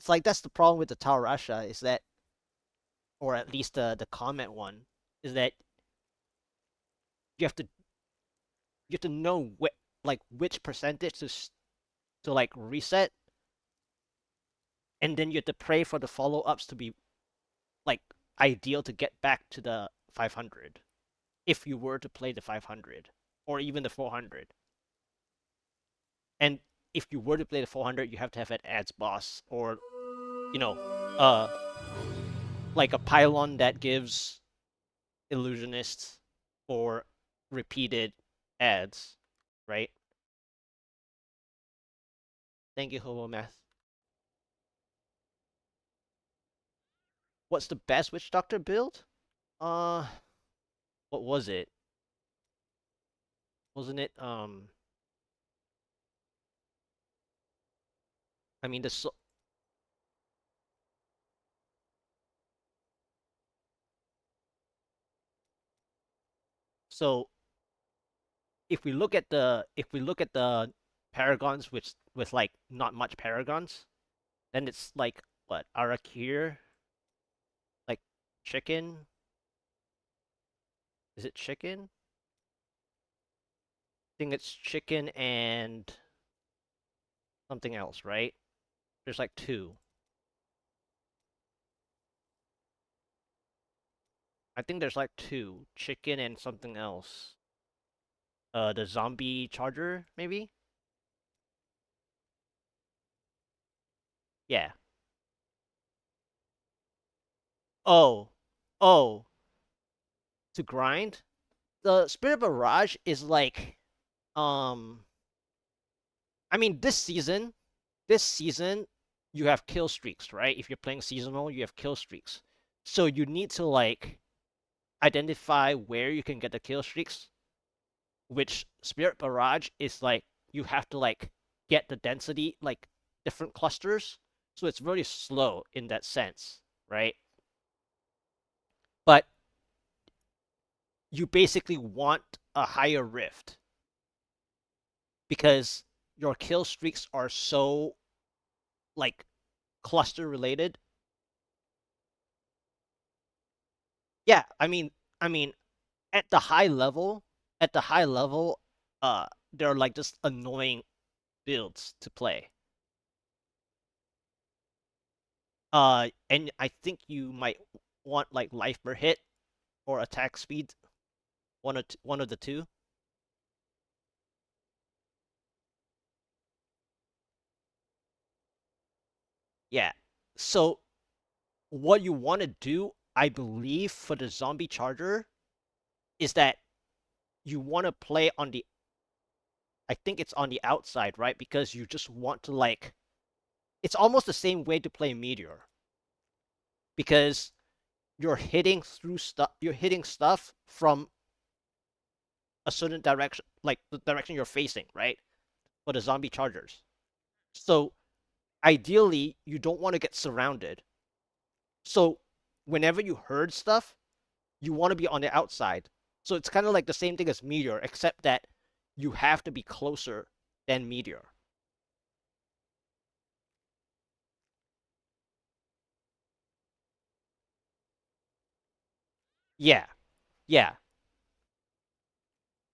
it's like that's the problem with the Taurasha is that, or at least the comment one, is that you have to you have to know like which percentage to like reset, and then you have to pray for the follow ups to be like ideal to get back to the 500 if you were to play the 500 or even the 400. And if you were to play the 400, you have to have an ads boss or you know, uh, like a pylon that gives illusionists or repeated ads, right? Thank you, Hobo Math. What's the best Witch Doctor build? Uh, what was it? Wasn't it? I mean, so if we look at the paragons with like not much paragons, then it's like what Arakir, like chicken. Is it chicken? I think it's chicken and something else, right? There's like two. I think there's like two. Chicken and something else. The zombie charger, maybe? Yeah. Oh. Oh. To grind? The Spirit Barrage is like I mean this season you have kill streaks, right? If you're playing seasonal, you have kill streaks. So you need to like identify where you can get the kill streaks, which Spirit Barrage is like you have to like get the density like different clusters. So it's really slow in that sense, right? But you basically want a higher rift because your kill streaks are so like cluster related. Yeah, I mean at the high level, at the high level, they're like just annoying builds to play. And I think you might want like life per hit or attack speed, one of the two. Yeah. So what you want to do, I believe, for the zombie charger is that you want to play on the. I think it's on the outside, right? Because you just want to like. It's almost the same way to play meteor because you're hitting through stuff. You're hitting stuff from a certain direction, like the direction you're facing, right? For the zombie chargers. So ideally, you don't want to get surrounded. So whenever you heard stuff, you want to be on the outside. So it's kind of like the same thing as Meteor, except that you have to be closer than Meteor. Yeah, yeah,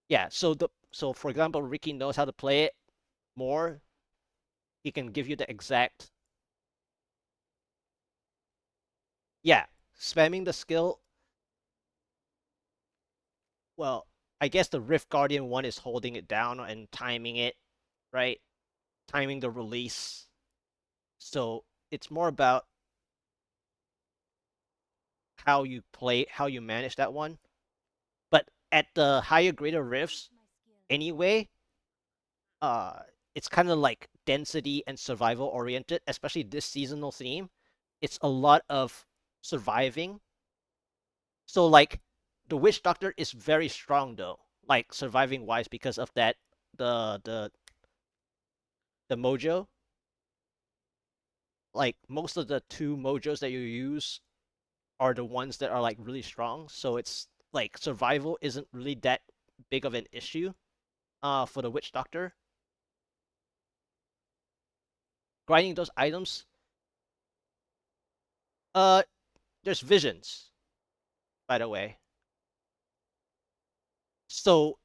yeah. So for example, Ricky knows how to play it more. He can give you the exact. Yeah, spamming the skill. Well, I guess the Rift Guardian one is holding it down and timing it, right? Timing the release. So it's more about how you play, how you manage that one. But at the higher greater rifts, anyway, uh, it's kind of like density and survival oriented, especially this seasonal theme. It's a lot of surviving. So like the witch doctor is very strong though, like surviving wise because of that the the mojo. Like most of the two mojos that you use are the ones that are like really strong. So it's like survival isn't really that big of an issue for the witch doctor. Grinding those items, Uh, there's visions, by the way. So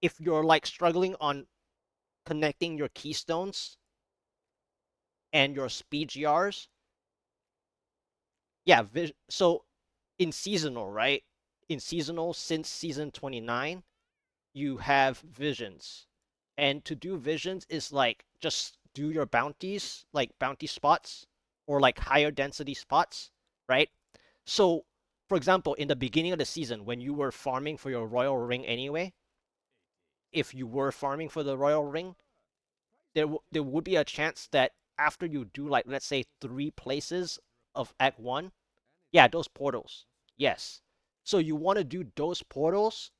if you're like struggling on connecting your keystones and your speed GRs, yeah. So in seasonal, right? In seasonal, since season 29, you have visions. And to do visions is like just do your bounties, like bounty spots or like higher density spots, right? So, for example, in the beginning of the season, when you were farming for your royal ring anyway, if you were farming for the royal ring, there would be a chance that after you do like let's say 3 places of Act 1, yeah, those portals. Yes. So you want to do those portals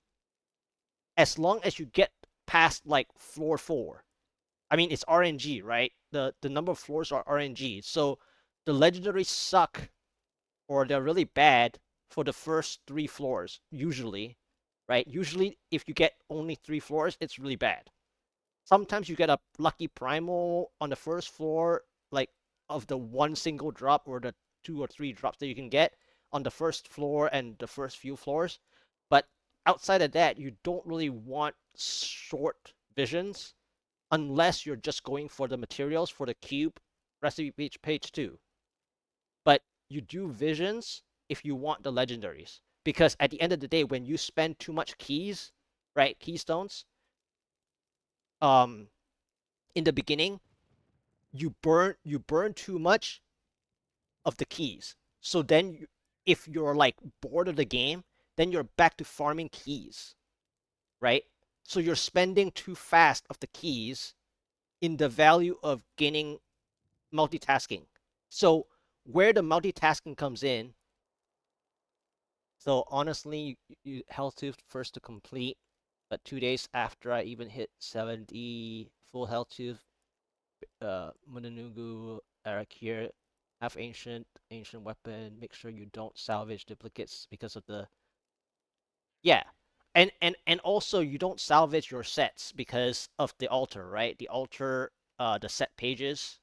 as long as you get past like floor 4. I mean, it's RNG, right? The number of floors are RNG. So the legendaries suck or they're really bad for the first 3 floors usually, right? Usually if you get only 3 floors, it's really bad. Sometimes you get a lucky primal on the first floor, like of the one single drop or the 2 or 3 drops that you can get on the first floor and the first few floors. But outside of that, you don't really want short visions unless you're just going for the materials for the cube recipe page 2. But you do visions if you want the legendaries. Because at the end of the day, when you spend too much keys, right, keystones, um, in the beginning, you burn too much of the keys. So then if you're like bored of the game, then you're back to farming keys, right? So you're spending too fast of the keys in the value of gaining multitasking. So where the multitasking comes in, so honestly, health tooth first to complete, but 2 days after I even hit 70 full health tooth, Munanugu, Eric here, half ancient weapon. Make sure you don't salvage duplicates because of the yeah, and also you don't salvage your sets because of the altar, right? The altar, the set pages.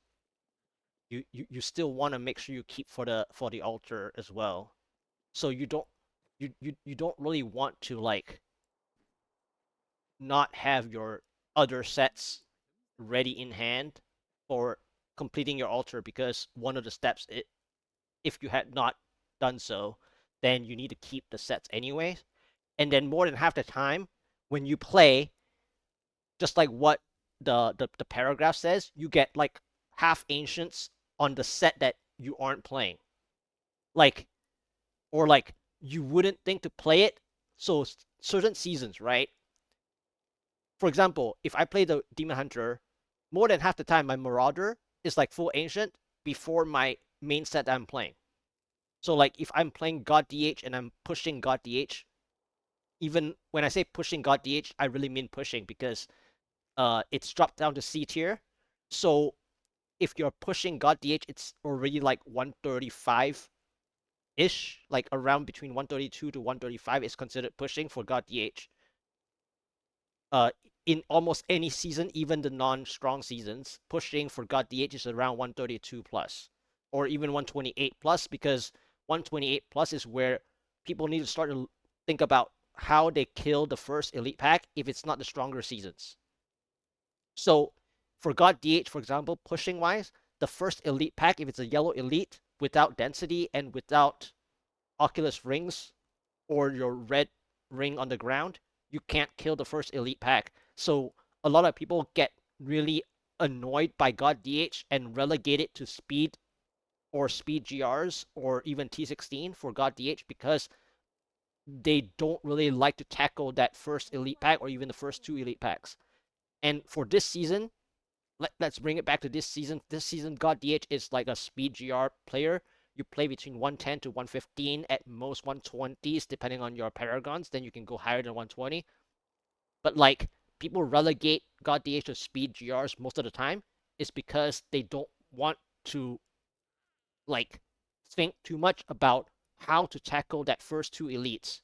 You still want to make sure you keep for the altar as well. So you don't really want to like not have your other sets ready in hand for completing your altar because one of the steps if you had not done so, then you need to keep the sets anyway. And then more than half the time, when you play, just like what the paragraph says, you get like half ancients on the set that you aren't playing. Like, or like you wouldn't think to play it. So certain seasons, right? For example, if I play the Demon Hunter, more than half the time my Marauder is like full ancient before my main set that I'm playing. So like if I'm playing God DH and I'm pushing God DH, even when I say pushing God DH, I really mean pushing because it's dropped down to C tier. So if you're pushing God DH, it's already like 135 ish, like around between 132 to 135 is considered pushing for God DH. Uh, in almost any season, even the non-strong seasons, pushing for God DH is around 132 plus, or even 128 plus, because 128 plus is where people need to start to think about how they kill the first elite pack if it's not the stronger seasons. So for God DH, for example, pushing wise, the first elite pack, if it's a yellow elite without density and without Oculus rings or your red ring on the ground, you can't kill the first elite pack. So a lot of people get really annoyed by God DH and relegate it to speed or speed GRs or even T16 for God DH because they don't really like to tackle that first elite pack or even the first 2 elite packs. And for this season, let's bring it back to this season. This season, God DH is like a speed GR player. You play between 110 to 115, at most 120s, depending on your paragons. Then you can go higher than 120. But like people relegate God DH to speed GRs most of the time is because they don't want to like think too much about how to tackle that first 2 elites.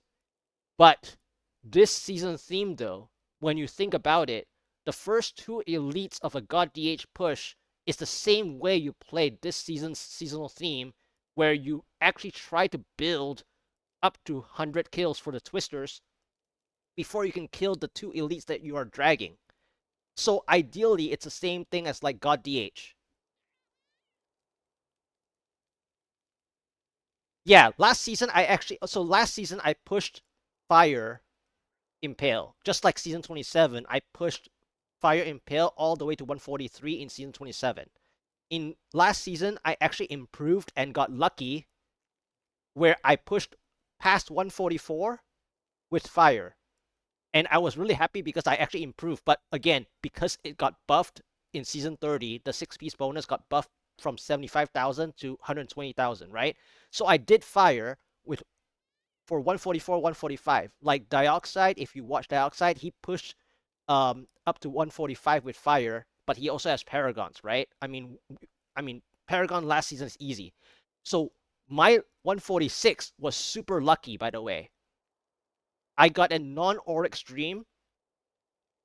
But this season theme, though, when you think about it, the first 2 elites of a God DH push is the same way you played this season's seasonal theme where you actually try to build up to 100 kills for the twisters before you can kill the two elites that you are dragging. So ideally, it's the same thing as like God DH. Yeah, last season I pushed Fire Impale. Just like season 27, I pushed Fire Impale all the way to 143 in season 27. In last season, I actually improved and got lucky where I pushed past 144 with Fire. And I was really happy because I actually improved. But again, because it got buffed in season 30, the 6-piece bonus got buffed from 75,000 to 120,000, right? So I did Fire with for 144, 145. Like Dioxide, if you watch Dioxide, he pushed up to 145 with Fire, but he also has Paragons, right? I mean Paragon last season is easy. So my 146 was super lucky, by the way. I got a non-Oryx Dream,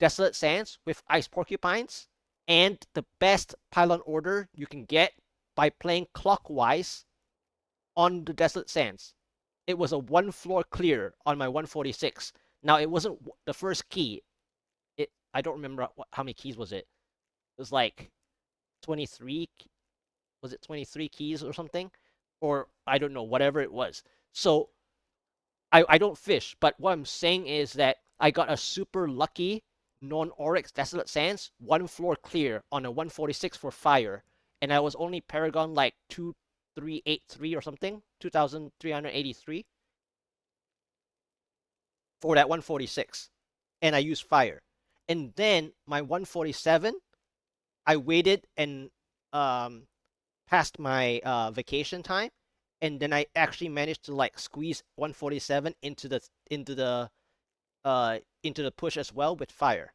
Desolate Sands with Ice Porcupines, and the best pylon order you can get by playing clockwise on the Desolate Sands. It was a one floor clear on my 146. Now it wasn't the first key. I don't remember how many keys was it. It was like 23. Was it 23 keys or something? Or I don't know, whatever it was. So I don't fish, but what I'm saying is that I got a super lucky non-Oryx Desolate Sands, one floor clear on a 146 for Fire, and I was only Paragon like 2383 or something, 2383 for that 146, and I used Fire. And then my 147, I waited and um, passed my vacation time, and then I actually managed to like squeeze 147 into the push as well with Fire.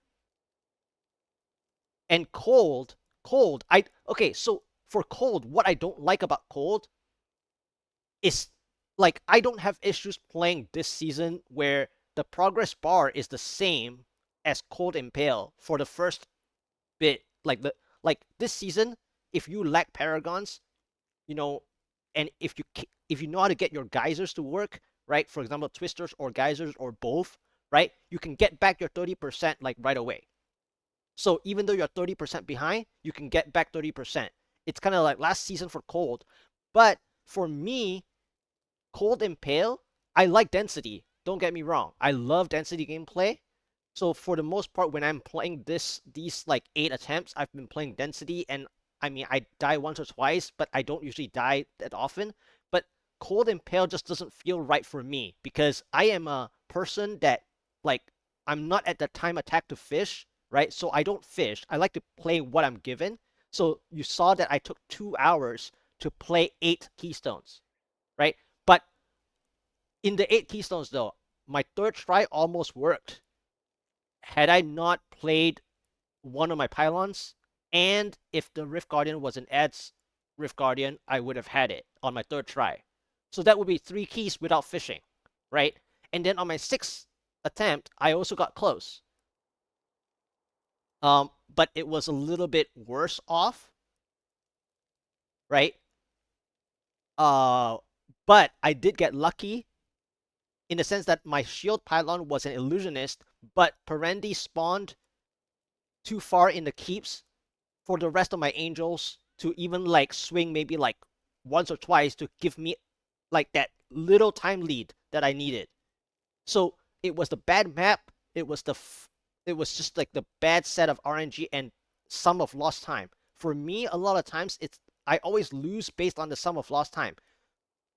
And cold, I okay, so for cold, what I don't like about cold is like I don't have issues playing this season where the progress bar is the same as cold impale for the first bit. Like this season, if you lack paragons, you know, and if you know how to get your geysers to work, right? For example, twisters or geysers or both, right? You can get back your 30% like right away. So even though you're 30% behind, you can get back 30%. It's kind of like last season for cold. But for me, cold and pale, I like density. Don't get me wrong. I love density gameplay. So for the most part, when I'm playing these like 8 attempts, I've been playing density, and I mean I die once or twice, but I don't usually die that often. But cold and pale just doesn't feel right for me because I am a person that like I'm not at the time attack to fish, right? So I don't fish. I like to play what I'm given. So you saw that I took 2 hours to play 8 keystones, right? But in the 8 keystones though, my third try almost worked. Had I not played one of my pylons, and if the Rift Guardian was an ads Rift Guardian, I would have had it on my third try. So that would be 3 keys without fishing, right? And then on my sixth attempt, I also got close. But it was a little bit worse off, right? Uh, but I did get lucky in the sense that my shield pylon was an illusionist, but Perendi spawned too far in the keeps for the rest of my angels to even like swing maybe like once or twice to give me like that little time lead that I needed. So it was the bad map. It was just like the bad set of RNG and sum of lost time. For me, a lot of times I always lose based on the sum of lost time,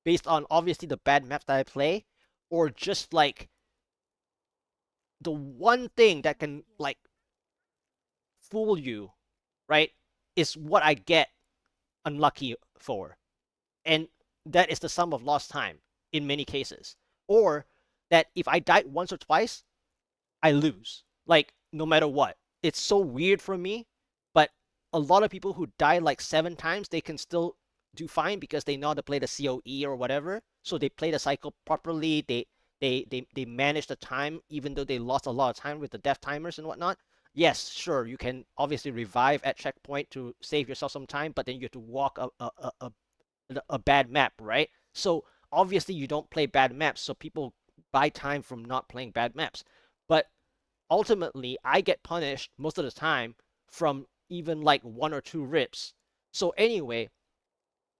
based on obviously the bad map that I play, or just like the one thing that can like fool you, right, is what I get unlucky for. And that is the sum of lost time in many cases. Or that if I died once or twice, I lose. Like, no matter what. It's so weird for me, but a lot of people who die like 7 times, they can still do fine because they know how to play the COE or whatever. So they play the cycle properly. They manage the time even though they lost a lot of time with the death timers and whatnot. Yes, sure, you can obviously revive at checkpoint to save yourself some time, but then you have to walk a a bad map, right? So obviously you don't play bad maps, so people buy time from not playing bad maps. But ultimately, I get punished most of the time from even like one or two rips. So anyway,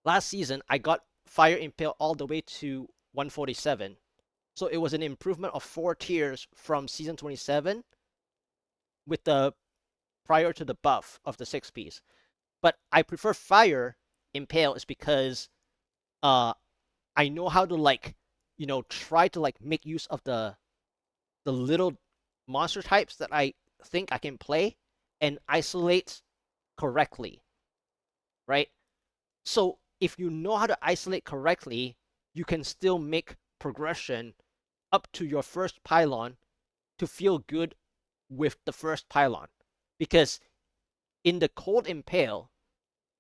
last season I got Fire Impale all the way to 147. So it was an improvement of 4 tiers from season 27 with the prior to the buff of the 6 piece. But I prefer Fire Impale is because uh I know how to like try to like make use of the little monster types that I think I can play and isolate correctly, right? So if you know how to isolate correctly, you can still make progression up to your first pylon to feel good with the first pylon. Because in the cold impale,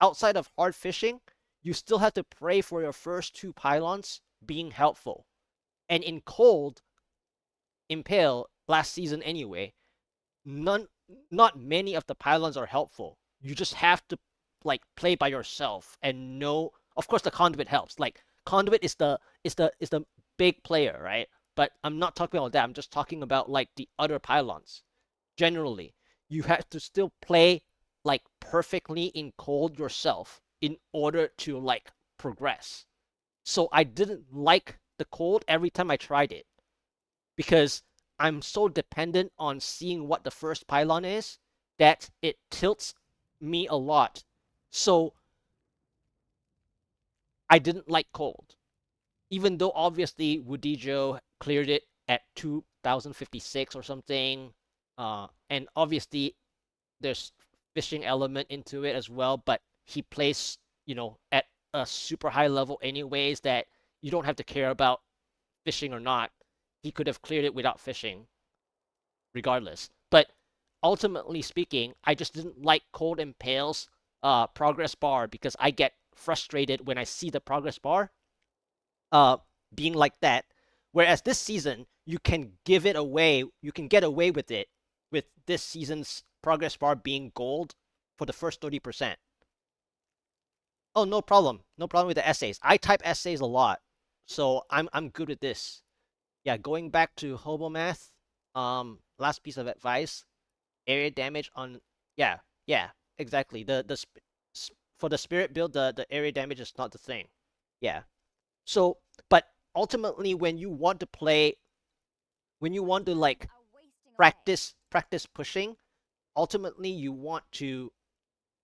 outside of hard fishing, you still have to pray for your first two pylons being helpful. And in cold impale last season anyway, none not many of the pylons are helpful. You just have to like play by yourself and know. Of course, the conduit helps. Like conduit is the big player, right? But I'm not talking about that. I'm just talking about like the other pylons. Generally, you have to still play like perfectly in cold yourself in order to like progress. So I didn't like the cold every time I tried it because I'm so dependent on seeing what the first pylon is that it tilts me a lot. So I didn't like cold, even though obviously Wudijo cleared it at 2056 or something. And obviously there's fishing element into it as well, but he plays, at a super high level anyways that you don't have to care about fishing or not. He could have cleared it without fishing regardless. But ultimately speaking, I just didn't like Cold Impale's progress bar because I get frustrated when I see the progress bar uh, being like that. Whereas this season, you can give it away, you can get away with it with this season's progress bar being gold for the first 30%. Oh, no problem. No problem with the essays. I type essays a lot, so I'm good with this. Yeah, going back to Hobo Math, last piece of advice, area damage on yeah, yeah, exactly. For the spirit build, the area damage is not the thing. Yeah. So, but ultimately when you want to like practice pushing, ultimately you want to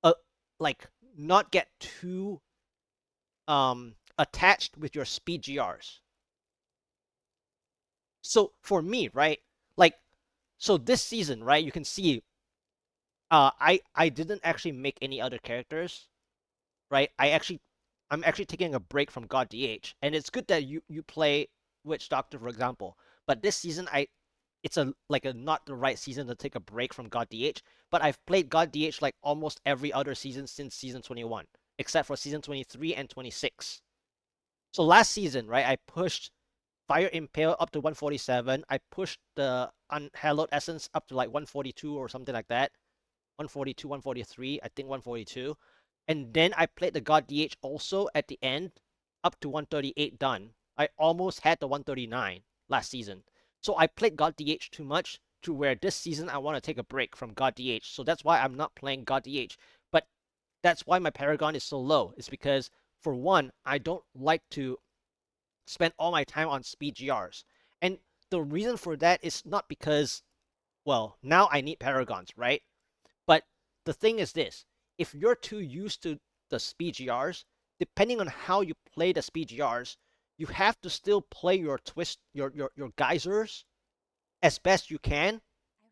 uh like not get too attached with your speed GRs. So for me, right? Like so this season, right, you can see I didn't actually make any other characters, right? I'm actually taking a break from God DH, and it's good that you play Witch Doctor, for example. But this season, it's a like a not the right season to take a break from God DH. But I've played God DH like almost every other season since season 21, except for season 23 and 26. So last season, right, I pushed Fire Impale up to 147. I pushed the Unhallowed Essence up to like 142 or something like that. 142, 143, I think 142. And then I played the God DH also at the end, up to 138 done. I almost had the 139 last season. So I played God DH too much to where this season I want to take a break from God DH. So that's why I'm not playing God DH. But that's why my Paragon is so low. It's because, for one, I don't like to spend all my time on speed GRs. And the reason for that is not because, well, now I need Paragons, right? But the thing is this, if you're too used to the speed GRs, depending on how you play the speed GRs, you have to still play your twist your geysers as best you can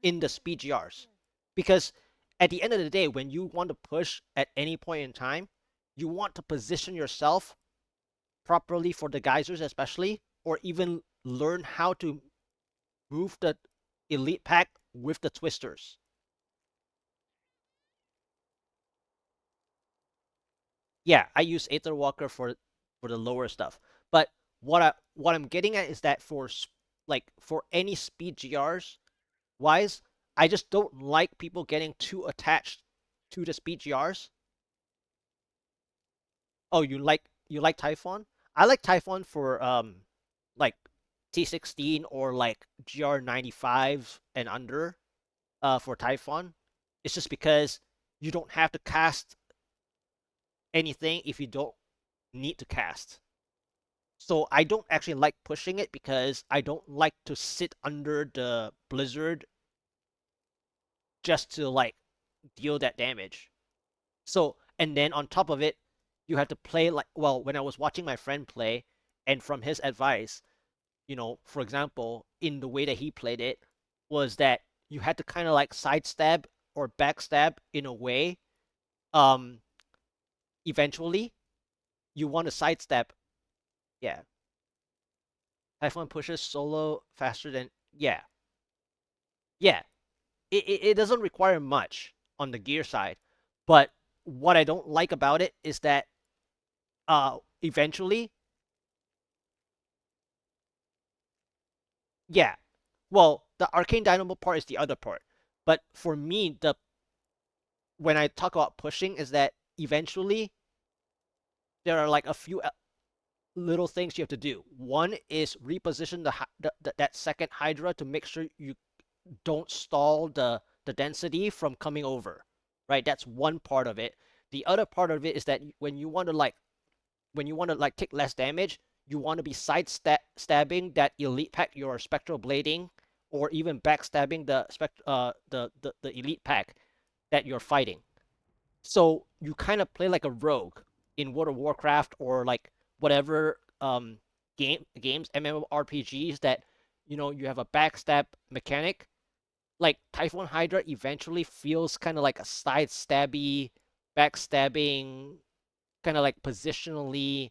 in the speed GRs. Because at the end of the day, when you want to push at any point in time, you want to position yourself properly for the geysers especially, or even learn how to move the elite pack with the twisters. Yeah, I use Aether Walker for the lower stuff. But what I'm getting at is that like for any speed GRs wise, I just don't like people getting too attached to the speed GRs. Oh, you like you like Typhon? I like Typhon for like T16 or like GR95 and under for Typhon. It's just because you don't have to cast anything if you don't need to cast. So I don't actually like pushing it because I don't like to sit under the blizzard just to like deal that damage. So and then on top of it, you have to play like well, when I was watching my friend play and from his advice, for example, in the way that he played it was that you had to kind of like sidestab or backstab in a way. Um Eventually you want to sidestep. Yeah. Typhon pushes solo faster than yeah. Yeah, it doesn't require much on the gear side, but what I don't like about it is that eventually, yeah. Well, the arcane dynamo part is the other part, but for me, the when I talk about pushing is that eventually there are like a few little things you have to do. One is reposition that second Hydra to make sure you don't stall the density from coming over, right? That's one part of it. The other part of it is that when you want to take less damage, you want to be stabbing that elite pack you're spectral blading, or even backstabbing the elite pack that you're fighting. So you kind of play like a rogue in World of Warcraft or like whatever games MMORPGs that you have a backstab mechanic. Like Typhon Hydra eventually feels kind of like a side stabby, backstabbing, kind of like positionally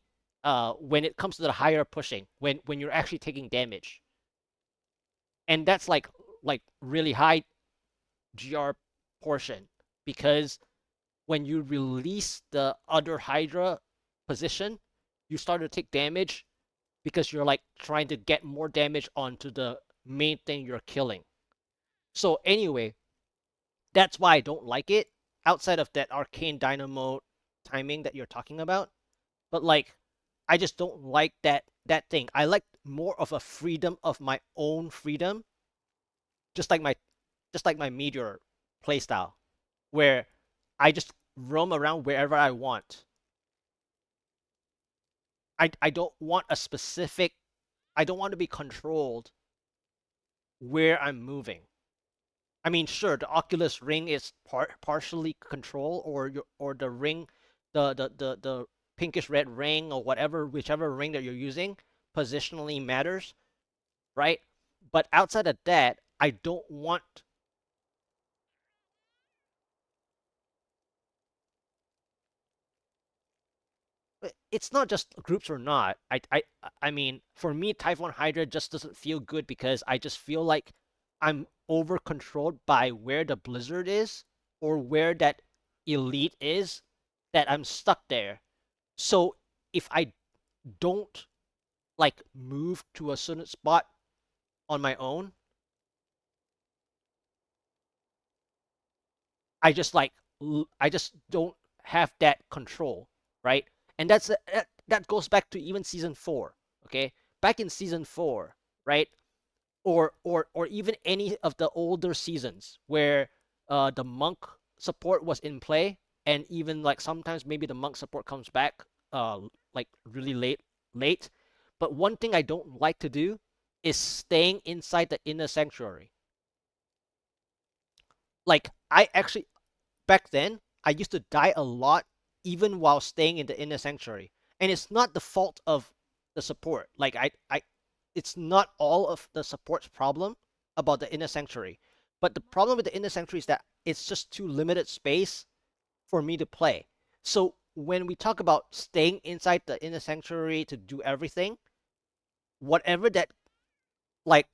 when it comes to the higher pushing, when you're actually taking damage. And that's like really high GR portion because when you release the other Hydra position, you start to take damage because you're like trying to get more damage onto the main thing you're killing. So anyway, that's why I don't like it outside of that arcane dynamo timing that you're talking about. But like I just don't like that thing. I like more of a freedom of my own freedom, just like my meteor playstyle, where I just roam around wherever I want. I don't want a specific. I don't want to be controlled where I'm moving. I mean, sure, the Oculus Ring is partially control, or the ring, the pinkish red ring or whatever, whichever ring that you're using, positionally matters, right? But outside of that, I don't want. It's not just groups or not. I mean, for me, Typhon Hydra just doesn't feel good because I just feel like I'm over controlled by where the blizzard is or where that elite is, that I'm stuck there. So if I don't like move to a certain spot on my own, I just don't have that control, right? And that goes back to even season 4, okay? Back in season 4, right? Or even any of the older seasons where the monk support was in play, and even like sometimes maybe the monk support comes back like really late. But one thing I don't like to do is staying inside the inner sanctuary. Like I actually back then, I used to die a lot even while staying in the inner sanctuary. And it's not the fault of the support. Like it's not all of the support's problem about the inner sanctuary. But the problem with the inner sanctuary is that it's just too limited space for me to play. So when we talk about staying inside the inner sanctuary to do everything, whatever that like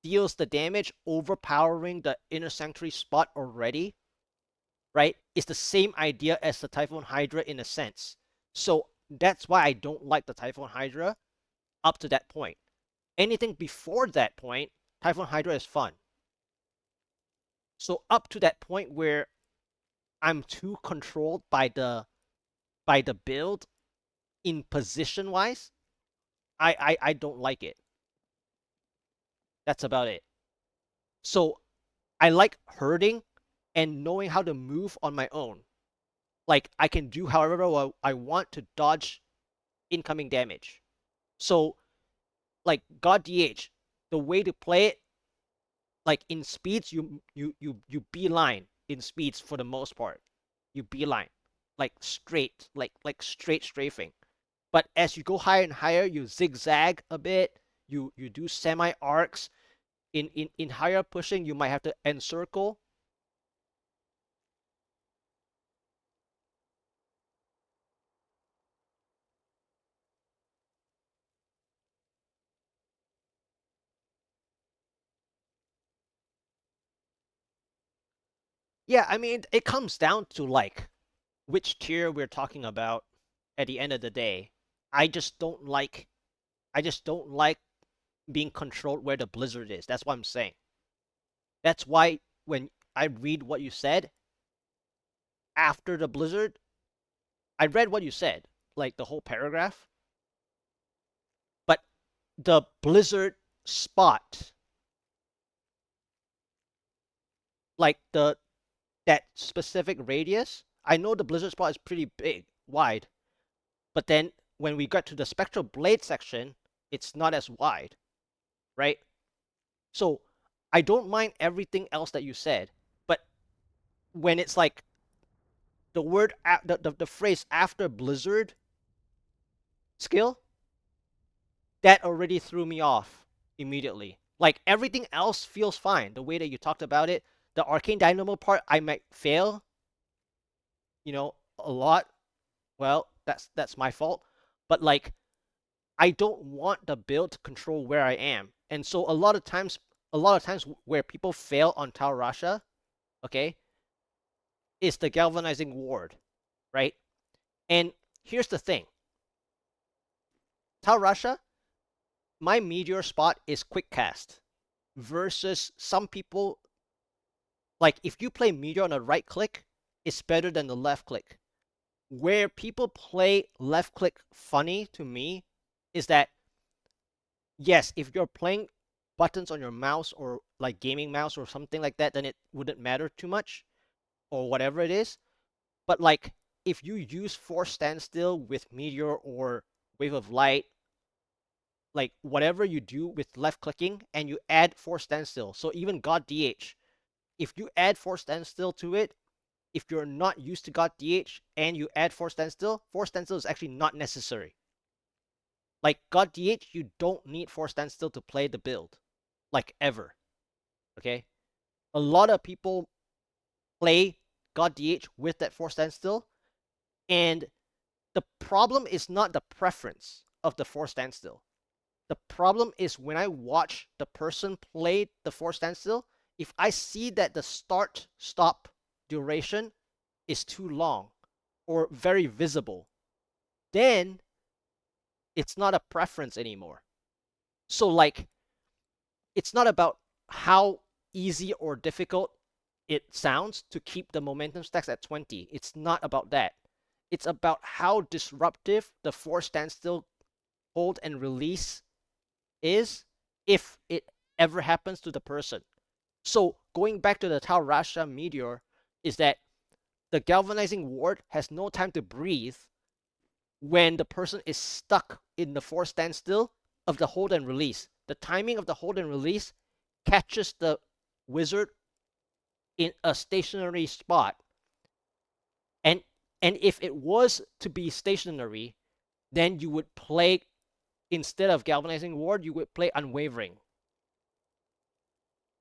deals the damage overpowering the inner sanctuary spot already, right, is the same idea as the Typhon Hydra in a sense. So that's why I don't like the Typhon Hydra up to that point. Anything before that point, Typhon Hydra is fun. So up to that point where I'm too controlled by by the build in position wise, I don't like it. That's about it. So I like herding and knowing how to move on my own. Like I can do however I want to dodge incoming damage. So like God DH, the way to play it, like in speeds, you beeline in speeds for the most part. You beeline, like straight, like straight strafing. But as you go higher and higher, you zigzag a bit. You do semi arcs. In higher pushing, you might have to encircle. Yeah, I mean it comes down to like which tier we're talking about at the end of the day. I just don't like I just don't like being controlled where the blizzard is. That's what I'm saying. That's why when I read what you said after the blizzard, I read what you said, like the whole paragraph, but the blizzard spot, like the that specific radius, I know the blizzard spot is pretty big, wide, but then when we got to the spectral blade section, it's not as wide, right? So I don't mind everything else that you said, but when it's like the word, the phrase after blizzard skill, that already threw me off immediately. Like everything else feels fine. The way that you talked about it, the arcane dynamo part, I might fail, a lot. Well, that's my fault. But like, I don't want the build to control where I am, and so a lot of times where people fail on Tau Rasha, okay, is the galvanizing ward, right? And here's the thing, Tau Rasha, my meteor spot is quick cast versus some people. Like if you play meteor on the right click, it's better than the left click. Where people play left click funny to me is that, yes, if you're playing buttons on your mouse or like gaming mouse or something like that, then it wouldn't matter too much or whatever it is. But like if you use force standstill with meteor or wave of light, like whatever you do with left clicking and you add force standstill, so even God DH, if you add force standstill to it, if you're not used to God DH and you add force standstill is actually not necessary. Like God DH, you don't need force standstill to play the build, like ever. Okay, a lot of people play God DH with that force standstill, and the problem is not the preference of the force standstill. The problem is when I watch the person play the force standstill, if I see that the start stop duration is too long or very visible, then it's not a preference anymore. So like it's not about how easy or difficult it sounds to keep the momentum stacks at 20. It's not about that. It's about how disruptive the force standstill hold and release is if it ever happens to the person. So going back to the Tau Rasha meteor is that the galvanizing ward has no time to breathe when the person is stuck in the force standstill of the hold and release. The timing of the hold and release catches the wizard in a stationary spot. And and if it was to be stationary, then you would play, instead of galvanizing ward, you would play unwavering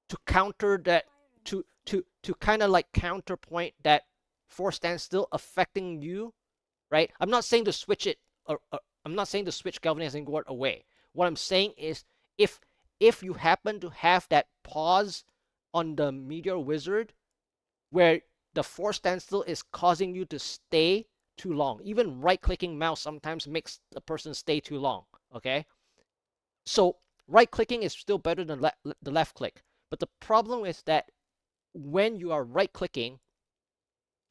to counter that, to kind of like counterpoint that force standstill affecting you, right? I'm not saying to switch it, or I'm not saying to switch galvanizing ward away. What I'm saying is if if you happen to have that pause on the meteor wizard where the force standstill is causing you to stay too long. Even right clicking mouse sometimes makes the person stay too long. Okay, so right clicking is still better than the left click, but the problem is that when you are right clicking,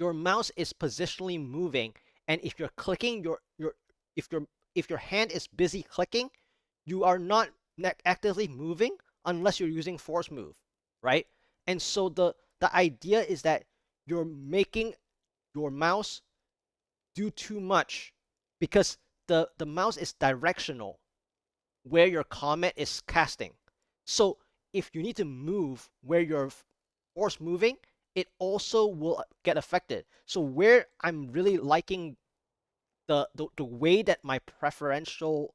your mouse is positionally moving And if you're clicking if your if your hand is busy clicking, you are not actively moving unless you're using force move, right? And so the idea is that you're making your mouse do too much because the mouse is directional where your comet is casting. So if you need to move where you're force moving, it also will get affected. So where I'm really liking the way that my preferential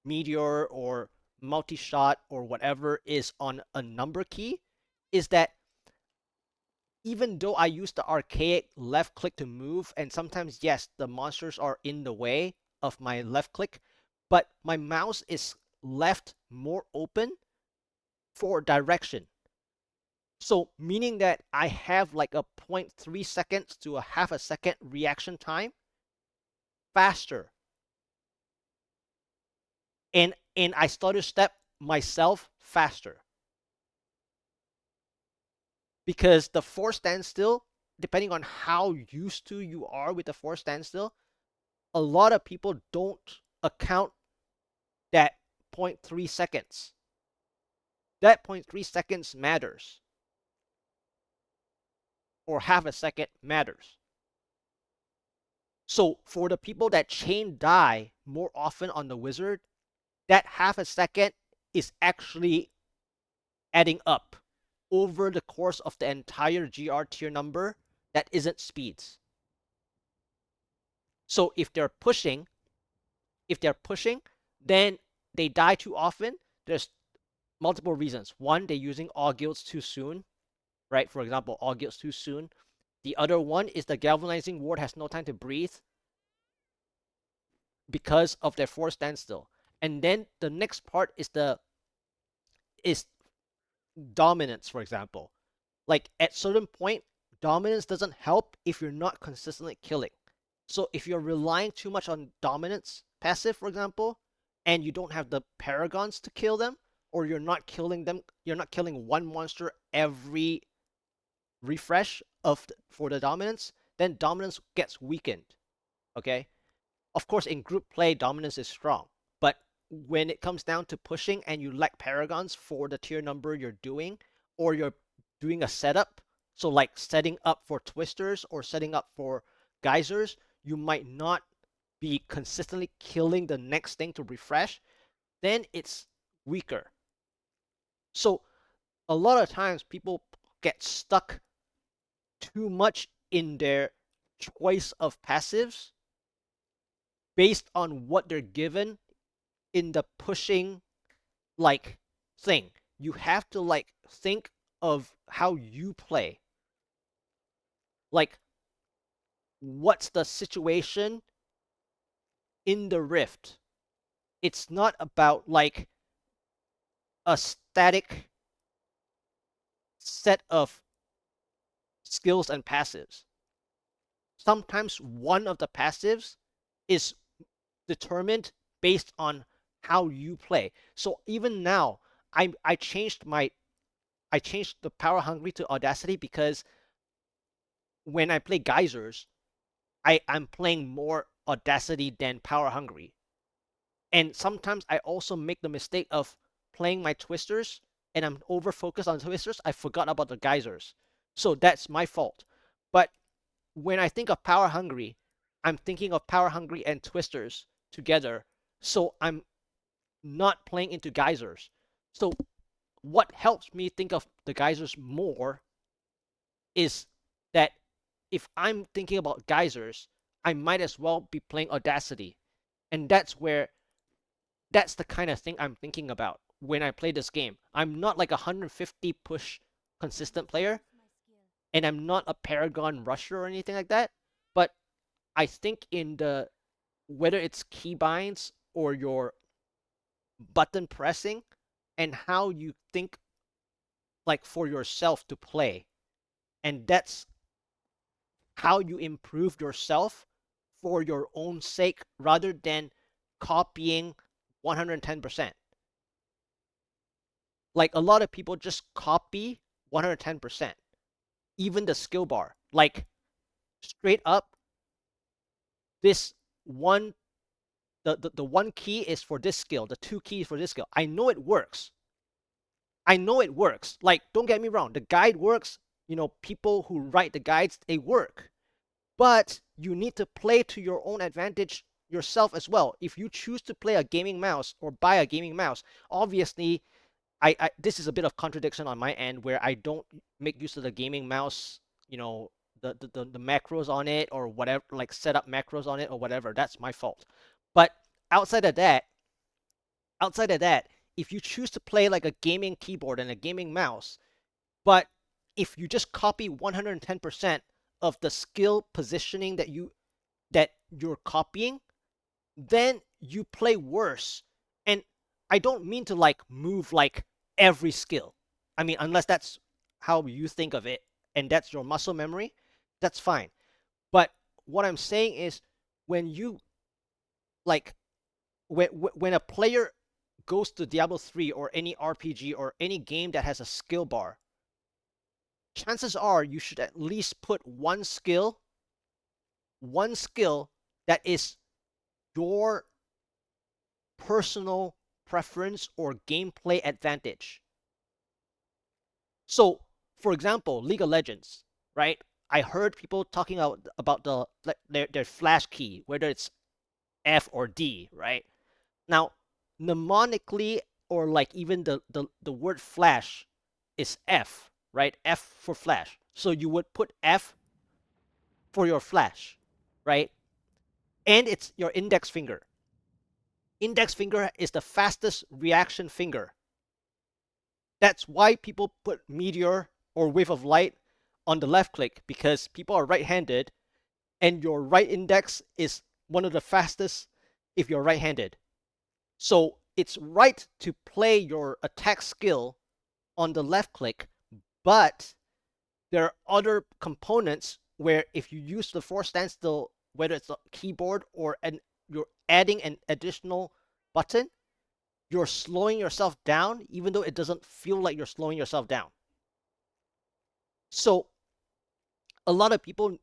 meteor or multi-shot or whatever is on a number key is that even though I use the archaic left click to move, and sometimes, yes, the monsters are in the way of my left click, but my mouse is left more open for direction. So, meaning that I have like a 0.3 seconds to a half a second reaction time faster. And I stutter step myself faster. Because the force standstill, depending on how used to you are with the force standstill, a lot of people don't account that 0.3 seconds. That 0.3 seconds matters, or half a second matters. So for the people that chain die more often on the wizard, that half a second is actually adding up over the course of the entire GR tier number that isn't speeds. So if they're pushing, then they die too often. There's multiple reasons. One, they're using all guilds too soon, right? For example, all guilds too soon. The other one is the galvanizing ward has no time to breathe because of their force standstill. And then the next part is dominance, for example. Like at certain point, dominance doesn't help if you're not consistently killing. So if you're relying too much on dominance passive, for example, and you don't have the paragons to kill them, or you're not killing one monster every refresh for the dominance, then dominance gets weakened. Okay? Of course, in group play, dominance is strong, but when it comes down to pushing and you lack paragons for the tier number you're doing, or you're doing a setup, so like setting up for twisters or setting up for geysers, you might not be consistently killing the next thing to refresh, then it's weaker. So a lot of times people get stuck too much in their choice of passives based on what they're given in the pushing like thing. You have to like think of how you play. Like what's the situation in the rift? It's not about like a static set of skills and passives. Sometimes one of the passives is determined based on how you play. So even now, I changed the power hungry to audacity because when I play geysers, I'm playing more audacity than power hungry. And sometimes I also make the mistake of playing my twisters and I'm over focused on twisters. I forgot about the geysers. So that's my fault. But when I think of power hungry, I'm thinking of power hungry and twisters together. So I'm not playing into geysers. So what helps me think of the geysers more is that if I'm thinking about geysers, I might as well be playing audacity. And that's the kind of thing I'm thinking about when I play this game. I'm not like a 150 push consistent player, and I'm not a paragon rusher or anything like that. But I think in the whether it's keybinds or your button pressing and how you think like for yourself to play, and that's how you improve yourself for your own sake rather than copying 110%. Like a lot of people just copy 110%, even the skill bar. Like straight up, this one, the one key is for this skill, the two keys for this skill. I know it works. I know it works. Like, don't get me wrong, the guide works. People who write the guides, they work. But you need to play to your own advantage yourself as well. If you choose to play a gaming mouse or buy a gaming mouse, obviously, this is a bit of contradiction on my end where I don't make use of the gaming mouse, the macros on it or whatever, like set up macros on it or whatever. That's my fault. But outside of that, outside of that, if you choose to play like a gaming keyboard and a gaming mouse, but if you just copy 110% of the skill positioning that you're copying, then you play worse. And I don't mean to like move like every skill. I mean, unless that's how you think of it and that's your muscle memory, that's fine. But what I'm saying is when you like when a player goes to Diablo 3 or any RPG or any game that has a skill bar, chances are you should at least put one skill that is your personal preference or gameplay advantage. So, for example, League of Legends, right? I heard people talking about their flash key, whether it's F or D, right? Now, mnemonically, or like even the word flash is F, right? F for flash. So you would put F for your flash, right? And it's your index finger. Index finger is the fastest reaction finger. That's why people put meteor or wave of light on the left click, because people are right-handed and your right index is one of the fastest if you're right-handed. So it's right to play your attack skill on the left click, but there are other components where if you use the force standstill, whether it's a keyboard or you're adding an additional button, you're slowing yourself down, even though it doesn't feel like you're slowing yourself down. So a lot of people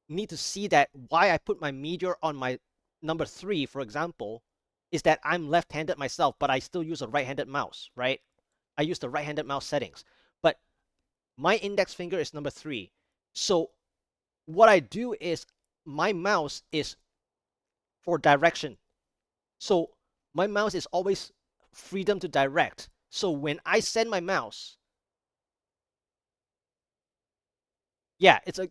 need to see that why I put my meteor on my number 3, for example, is that I'm left-handed myself, but I still use a right-handed mouse, right? I use the right-handed mouse settings, but my index finger is number 3. So what I do is my mouse is for direction. So my mouse is always freedom to direct. So when I send my mouse, yeah, it's a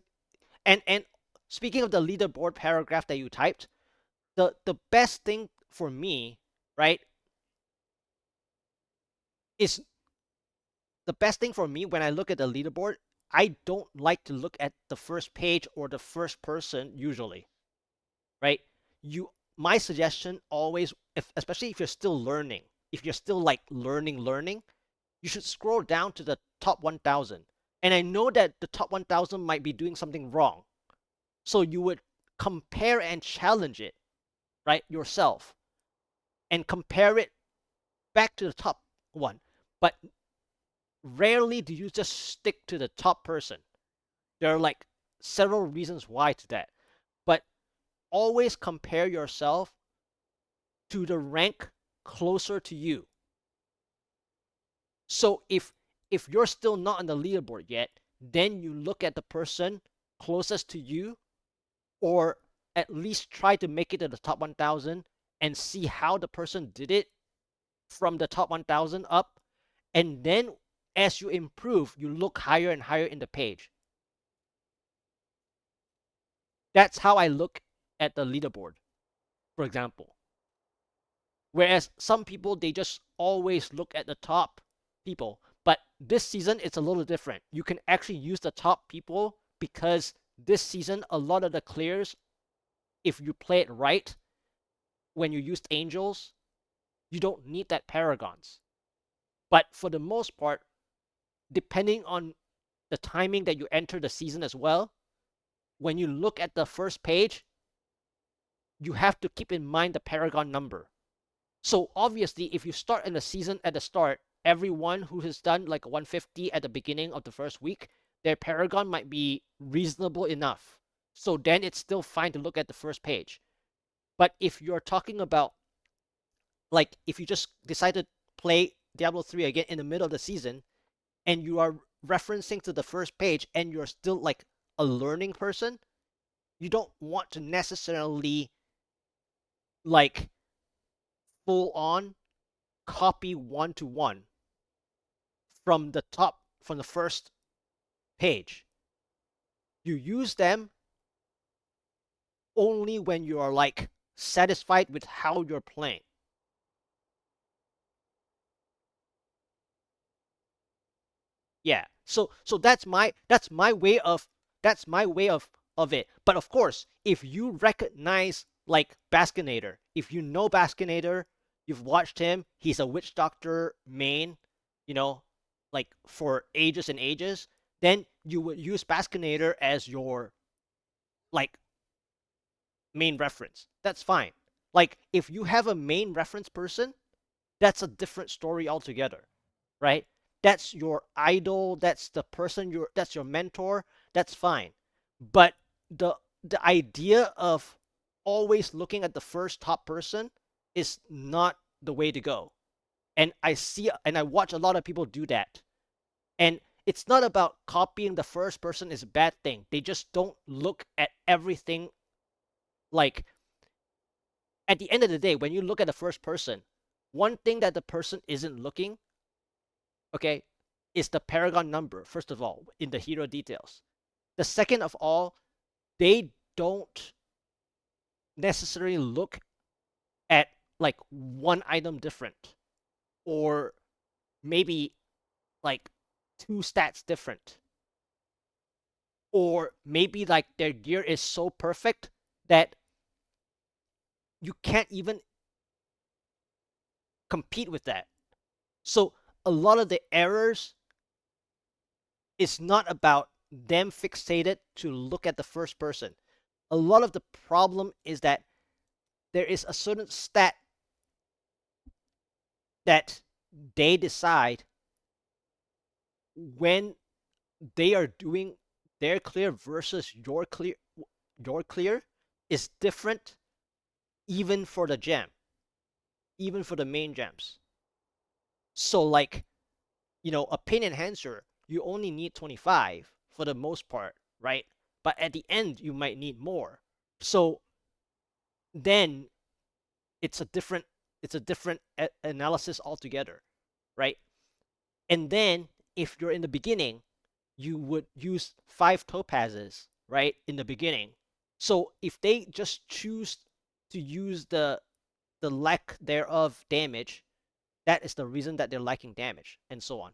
and speaking of the leaderboard paragraph that you typed, the best thing for me, right, is the best thing for me when I look at the leaderboard, I don't like to look at the first page or the first person usually, right? You My suggestion always, especially if you're still learning, if you're still like learning, you should scroll down to the top 1000. And I know that the top 1000 might be doing something wrong. So you would compare and challenge it, right, yourself, and compare it back to the top one. But rarely do you just stick to the top person. There are like several reasons why to that. But always compare yourself to the rank closer to you. So if you're still not on the leaderboard yet, then you look at the person closest to you, or at least try to make it to the top 1000 and see how the person did it from the top 1000 up. And then as you improve, you look higher and higher in the page. That's how I look at the leaderboard, for example. Whereas some people, they just always look at the top people. But this season, it's a little different. You can actually use the top people because this season, a lot of the clears, if you play it right, when you used angels, you don't need that paragons. But for the most part, depending on the timing that you enter the season as well, when you look at the first page, you have to keep in mind the paragon number. So obviously, if you start in the season at the start, everyone who has done like 150 at the beginning of the first week, their paragon might be reasonable enough. So then it's still fine to look at the first page. But if you're talking about, like, if you just decide to play Diablo 3 again in the middle of the season and you are referencing to the first page and you're still like a learning person, you don't want to necessarily like full on copy one to one from the top, from the first page. You use them only when you are like satisfied with how you're playing. Yeah. So that's my way of it. But of course, if you recognize like Baskinator, if you know Baskinator, you've watched him, he's a witch doctor main, you know, like for ages and ages, then you would use Baskinator as your like main reference. That's fine. Like if you have a main reference person, that's a different story altogether, right? That's your idol, that's the person that's your mentor, that's fine. But the the idea of always looking at the first top person is not the way to go. And I watch a lot of people do that. And it's not about copying the first person is a bad thing. They just don't look at everything like at the end of the day, when you look at the first person, one thing that the person isn't looking, okay, is the paragon number, first of all, in the hero details. The second of all, they don't necessarily look at like one item different or maybe like two stats different. Or maybe like their gear is so perfect that you can't even compete with that. So a lot of the errors is not about them fixated to look at the first person. A lot of the problem is that there is a certain stat that they decide when they are doing their clear versus your clear is different even for the gem, even for the main gems. So like, a pin enhancer, you only need 25 for the most part, right? But at the end you might need more. So then it's a different analysis altogether, right? And then if you're in the beginning, you would use 5 topazes, right, in the beginning. So if they just choose to use the lack thereof damage, that is the reason that they're lacking damage, and so on.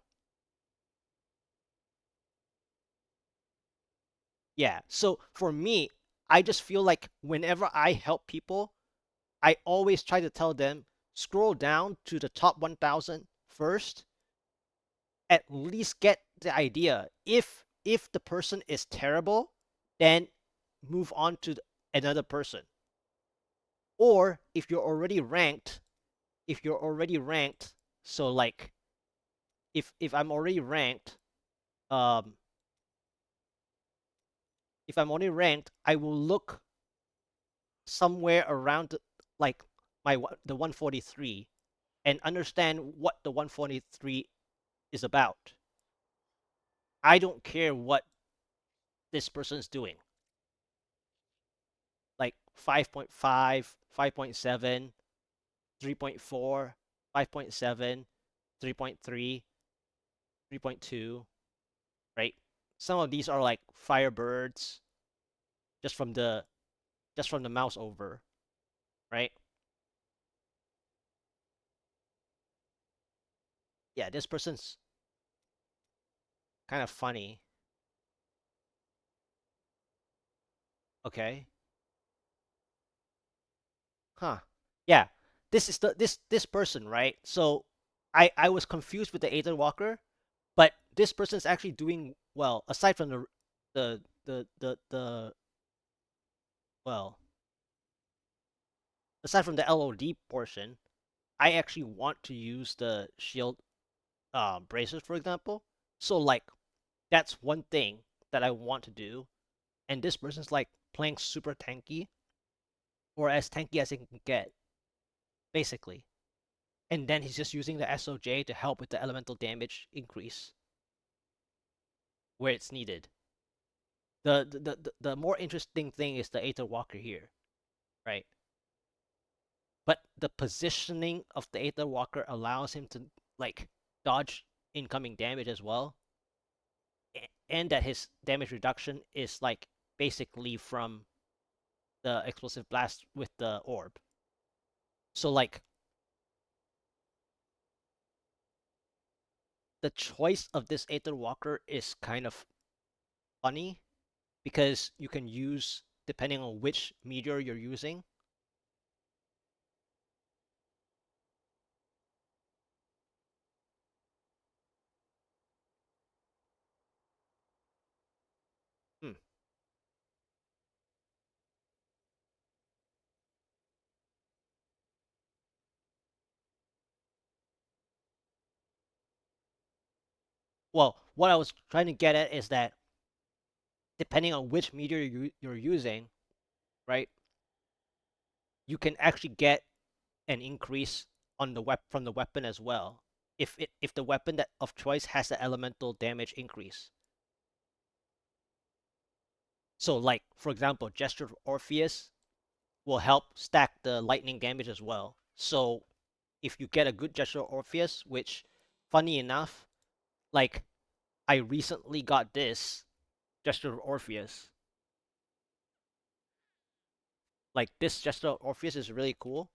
Yeah. So for me, I just feel like whenever I help people, I always try to tell them scroll down to the top 1,000 first, at least get the idea. If the person is terrible, then move on to another person. Or if you're already ranked, so like if I'm already ranked, um, if I'm already ranked, I will look somewhere around like the 143 and understand what the 143 is about. I don't care what this person's doing. Like 5.5, 5.7, 3.4, 5.7, 3.3, 3.2, right? Some of these are like firebirds just from the mouse over, right? Yeah, this person's kind of funny. Okay. Huh. Yeah. This person, right? So I was confused with the Aether Walker, but this person is actually doing well aside from the well, aside from the LOD portion. I actually want to use the shield braces, for example. So like that's one thing that I want to do, and this person's like playing super tanky or as tanky as it can get, basically. And then he's just using the SOJ to help with the elemental damage increase where it's needed. The more interesting thing is the Aether Walker here, right? But the positioning of the Aether Walker allows him to like dodge incoming damage as well, and that his damage reduction is like basically from the explosive blast with the orb. So like the choice of this Aether Walker is kind of funny because you can use depending on which meteor you're using. Hmm. Well, what I was trying to get at is that depending on which meteor you're using, right, you can actually get an increase on the from the weapon as well. If the weapon that of choice has the elemental damage increase. So like for example, Gesture of Orpheus will help stack the lightning damage as well. So if you get a good Gesture of Orpheus, which funny enough, like I recently got this Gesture of Orpheus. Like this Gesture of Orpheus is really cool.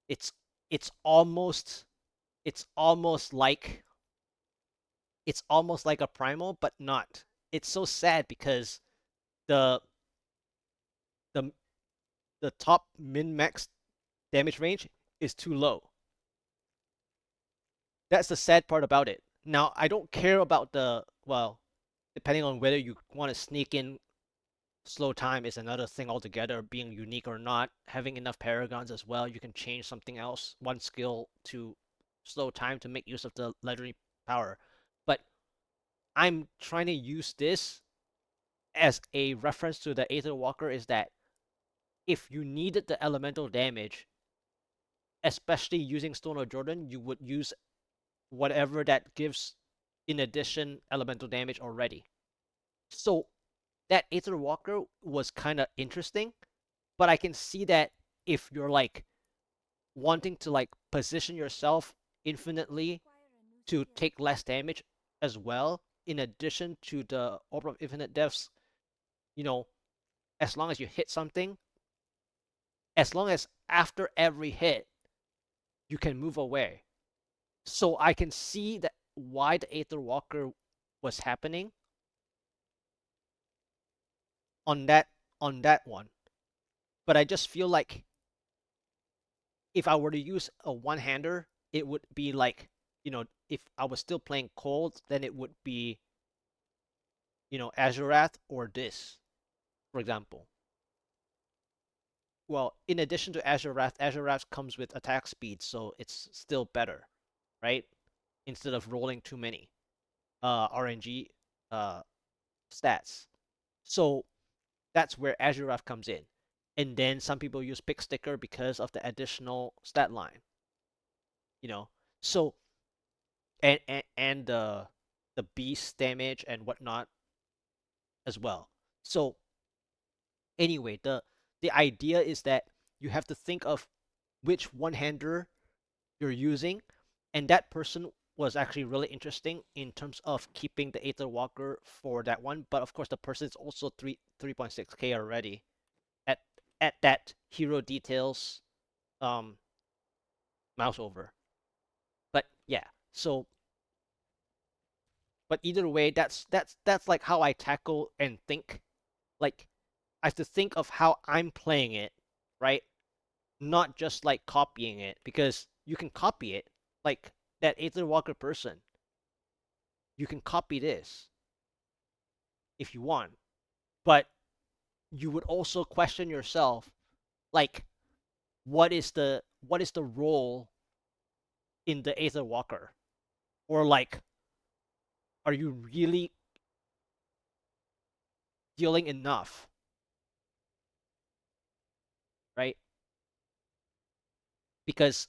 It's it's almost it's almost like it's almost like a primal, but not. It's so sad because the the the top min max damage range is too low. That's the sad part about it. Now I don't care about the well, depending on whether you want to sneak in slow time is another thing altogether, being unique or not. Having enough paragons as well, you can change something else, one skill to slow time to make use of the legendary power. But I'm trying to use this as a reference to the Aether Walker is that if you needed the elemental damage, especially using Stone of Jordan, you would use whatever that gives in addition elemental damage already. So that Aether Walker was kind of interesting, but I can see that if you're like wanting to like position yourself infinitely to take less damage as well, in addition to the Orb of Infinite Deaths, you know, as long as you hit something, as long as after every hit you can move away. So I can see that why the Aether Walker was happening on that one. But I just feel like if I were to use a one-hander, it would be like, if I was still playing cold, then it would be, Azurath or this, for example. Well, in addition to Azurath comes with attack speed, so it's still better, right? Instead of rolling too many RNG uh, stats. So that's where Azurath comes in. And then some people use Pick Sticker because of the additional stat line, you know. So and the beast damage and whatnot as well. So anyway, the idea is that you have to think of which one-hander you're using, and that person was actually really interesting in terms of keeping the Aether Walker for that one. But of course, the person is also 3.6k already at that hero details um mouse over. But yeah, so but either way, that's like how I tackle and think. Like I have to think of how I'm playing it, right? Not just like copying it because you can copy it. Like that Aether Walker person, you can copy this if you want, but you would also question yourself, like what is the role in the Aether Walker, or like are you really dealing enough, right? Because,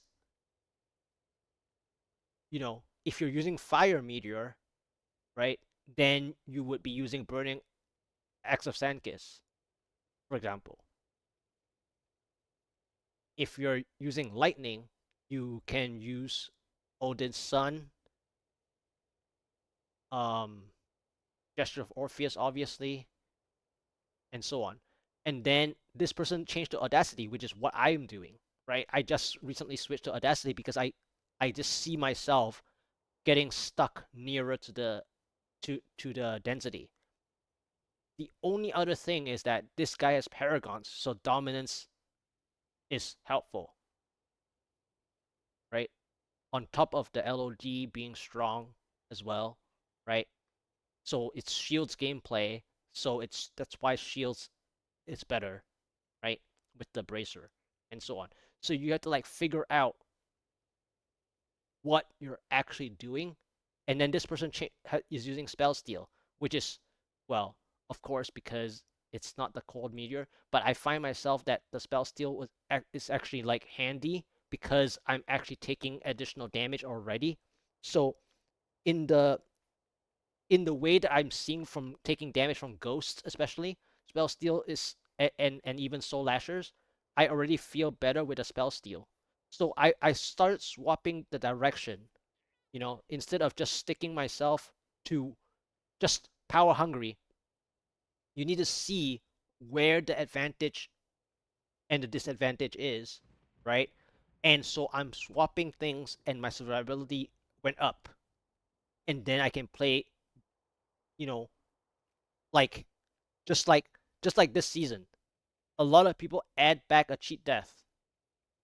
if you're using Fire Meteor, right, then you would be using Burning Axe of Sandkiss, for example. If you're using Lightning, you can use Odin's Sun, um, Gesture of Orpheus, obviously, and so on. And then this person changed to Audacity, which is what I'm doing, right? I just recently switched to Audacity because I just see myself getting stuck nearer to the density. The only other thing is that this guy has paragons, so dominance is helpful, right? On top of the LOD being strong as well, right? So it's Shields gameplay, so that's why Shields is better, right? With the bracer and so on. So you have to like figure out what you're actually doing, and then this person is using Spell Steal, which is, well, of course, because it's not the Cold Meteor, but I find myself that the Spell Steal is actually like handy because I'm actually taking additional damage already. So in the in the way that I'm seeing from taking damage from ghosts, especially spell steal is and even soul lashers, I already feel better with a spell steal. So I started swapping the direction, instead of just sticking myself to just power hungry. You need to see where the advantage and the disadvantage is, right? And so I'm swapping things, and my survivability went up, and then I can play, you know, like just like just like this season, a lot of people add back a cheat death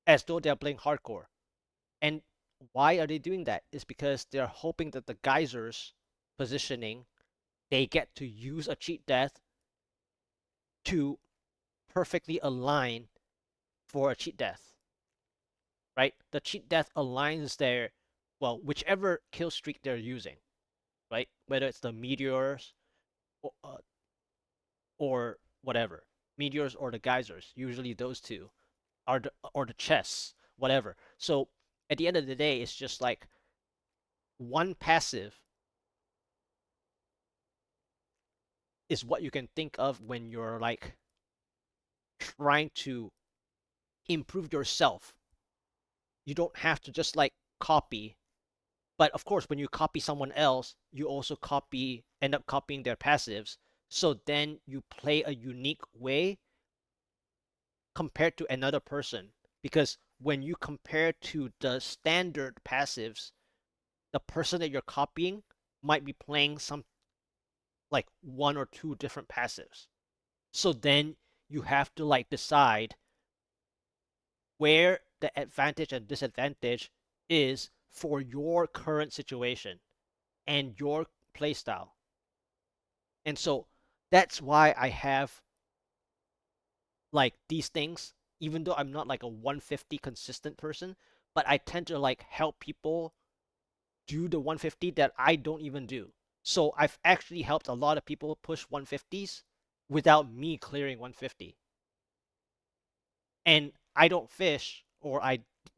as though they're playing hardcore. And why are they doing that? Is because they're hoping that the geysers positioning, they get to use a cheat death to perfectly align for a cheat death, right? The cheat death aligns their, well, whichever kill streak they're using, right? Whether it's the meteors or whatever, meteors or the geysers, usually those two, or the chests, whatever. So at the end of the day, it's just like one passive is what you can think of when you're like trying to improve yourself. You don't have to just like copy. But of course, when you copy someone else, you also end up copying their passives. So then you play a unique way compared to another person. Because when you compare to the standard passives, the person that you're copying might be playing some like one or two different passives. So then you have to like decide where the advantage and disadvantage is for your current situation and your playstyle. And so that's why I have like these things, even though I'm not like a 150 consistent person, but I tend to like help people do the 150 that I don't even do. So I've actually helped a lot of people push 150s without me clearing 150. And I don't fish, or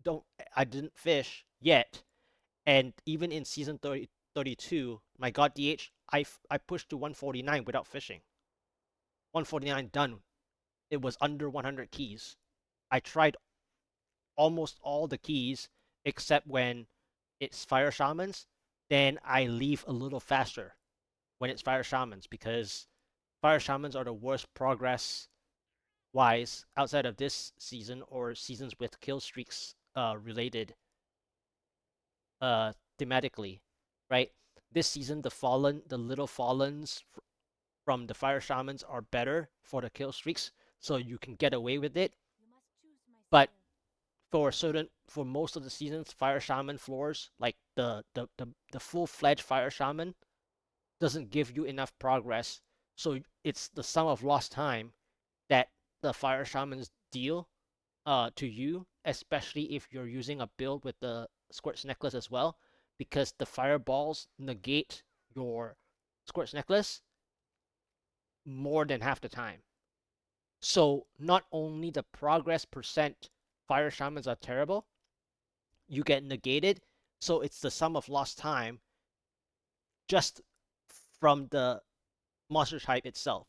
don't I didn't fish yet. And even in season 32, my god DH, I pushed to 149 without fishing. 149 done. It was under 100 keys. I tried almost all the keys except when it's fire shamans. Then I leave a little faster when it's fire shamans, because fire shamans are the worst progress wise outside of this season or seasons with kill streaks related thematically, right? This season, the little fallens from the fire shamans are better for the kill streaks, so you can get away with it. But for most of the seasons, fire shaman floors, like the full fledged fire shaman, doesn't give you enough progress. So it's the sum of lost time that the fire shamans deal to you, especially if you're using a build with the Squirt's necklace as well, because the fireballs negate your Squirt's necklace more than half the time. So not only the progress percent fire shamans are terrible, you get negated. So it's the sum of lost time just from the monster type itself.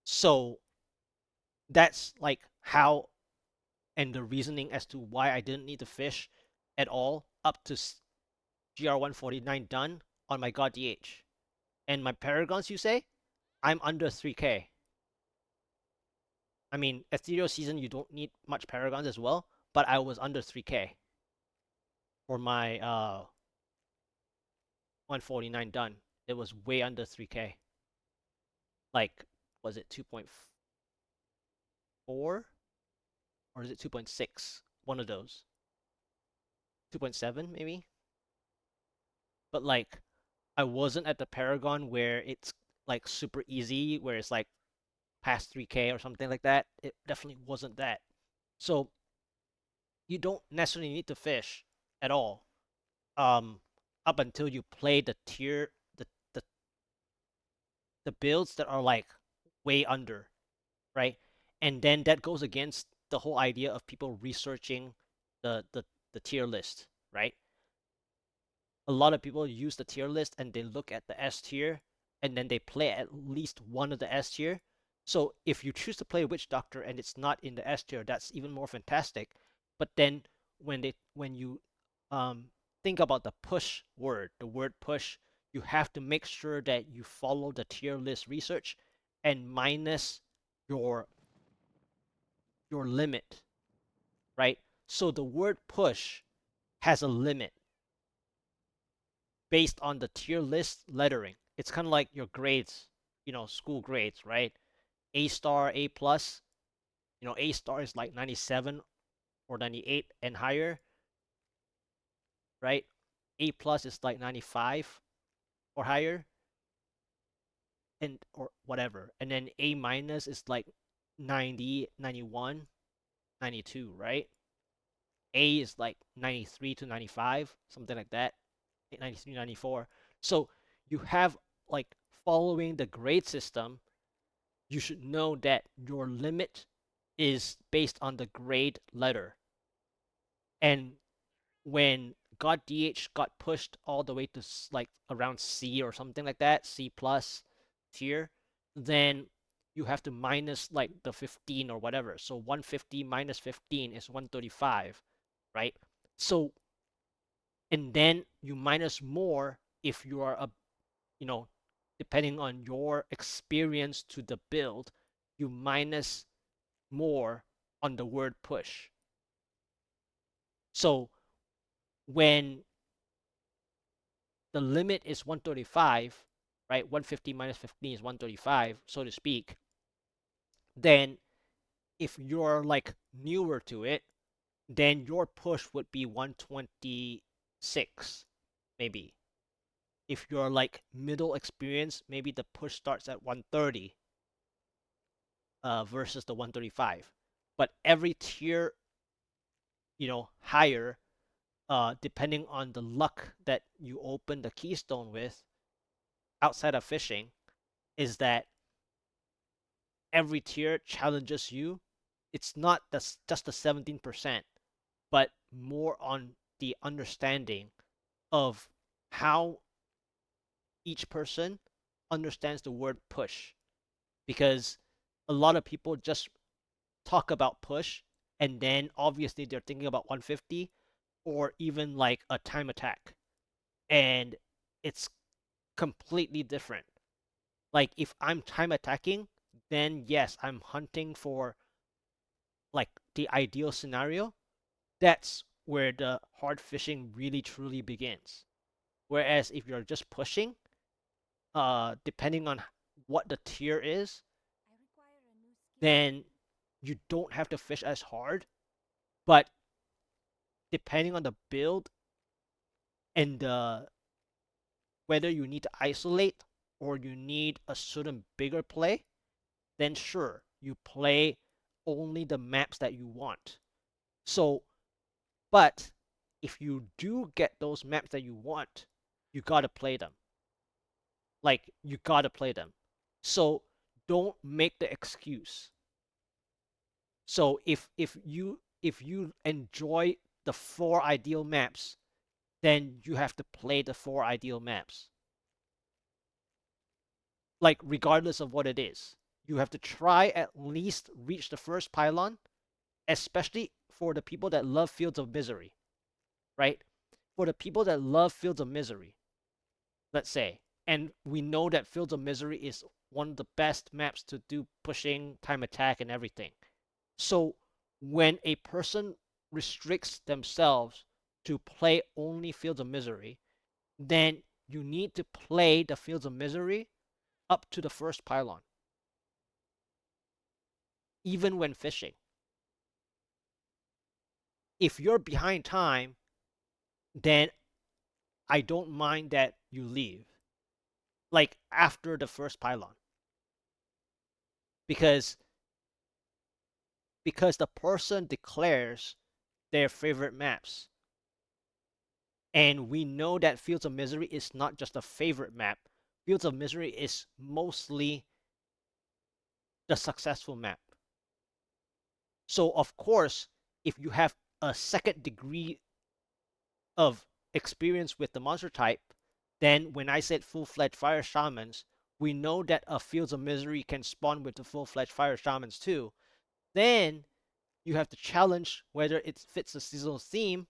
So that's like how and the reasoning as to why I didn't need to fish at all up to GR149 done on my God DH. And my Paragons, you say? I'm under 3k. I mean, Ethereal Season, you don't need much Paragons as well, but I was under 3k for my 149 done. It was way under 3k. Like, was it 2.4 or is it 2.6? One of those. 2.7 maybe? But like, I wasn't at the Paragon where it's like super easy, where it's like past 3k or something like that. It definitely wasn't that. So you don't necessarily need to fish at all. Um, up until you play the the builds that are like way under, right? And then that goes against the whole idea of people researching the the, the tier list, right? A lot of people use the tier list and they look at the S tier and then they play at least one of the S tier. So if you choose to play Witch Doctor and it's not in the S tier, that's even more fantastic. But then when you think about the push word, the word push, you have to make sure that you follow the tier list research and minus your limit, right? So the word push has a limit based on the tier list lettering. It's kind of like your grades, school grades, right? A star, A plus. A star is like 97 or 98 and higher, right? A plus is like 95 or higher, and or whatever. And then A minus is like 90, 91, 92, right? A is like 93 to 95, something like that. 93, 94. So you have like following the grade system, you should know that your limit is based on the grade letter. And when God DH got pushed all the way to like around C or something like that, C plus tier, then you have to minus like the 15 or whatever. So 150 minus 15 is 135, right? So, and then you minus more if you are you know, depending on your experience to the build, you minus more on the word push. So when the limit is 135, right? 150 minus 15 is 135, so to speak. Then if you're like newer to it, then your push would be 126, maybe. If you're like middle experience, maybe the push starts at 130 versus the 135. But every tier, higher, depending on the luck that you open the Keystone with outside of fishing, is that every tier challenges you. It's not just the 17%, but more on the understanding of how each person understands the word push. Because a lot of people just talk about push and then obviously they're thinking about 150 or even like a time attack. And it's completely different. Like if I'm time attacking, then yes, I'm hunting for like the ideal scenario. That's where the hard fishing really truly begins. Whereas if you're just pushing, depending on what the tier is, then you don't have to fish as hard. But depending on the build and whether you need to isolate or you need a certain bigger play, then sure, you play only the maps that you want. So, but if you do get those maps that you want, you gotta play them. Like, you gotta play them. So don't make the excuse. So if you enjoy the 4 ideal maps, then you have to play the 4 ideal maps. Like, regardless of what it is, you have to try at least reach the first pylon, especially for the people that love Fields of Misery, right? For the people that love Fields of Misery, let's say, and we know that Fields of Misery is one of the best maps to do pushing, time attack, and everything. So when a person restricts themselves to play only Fields of Misery, then you need to play the Fields of Misery up to the first pylon, even when fishing. If you're behind time, then I don't mind that you leave, like after the first pylon, because the person declares their favorite maps. And we know that Fields of Misery is not just a favorite map. Fields of Misery is mostly the successful map. So, of course, if you have a second degree of experience with the monster type, then when I said full-fledged fire shamans, we know that a Fields of Misery can spawn with the full-fledged fire shamans too. Then you have to challenge whether it fits the seasonal theme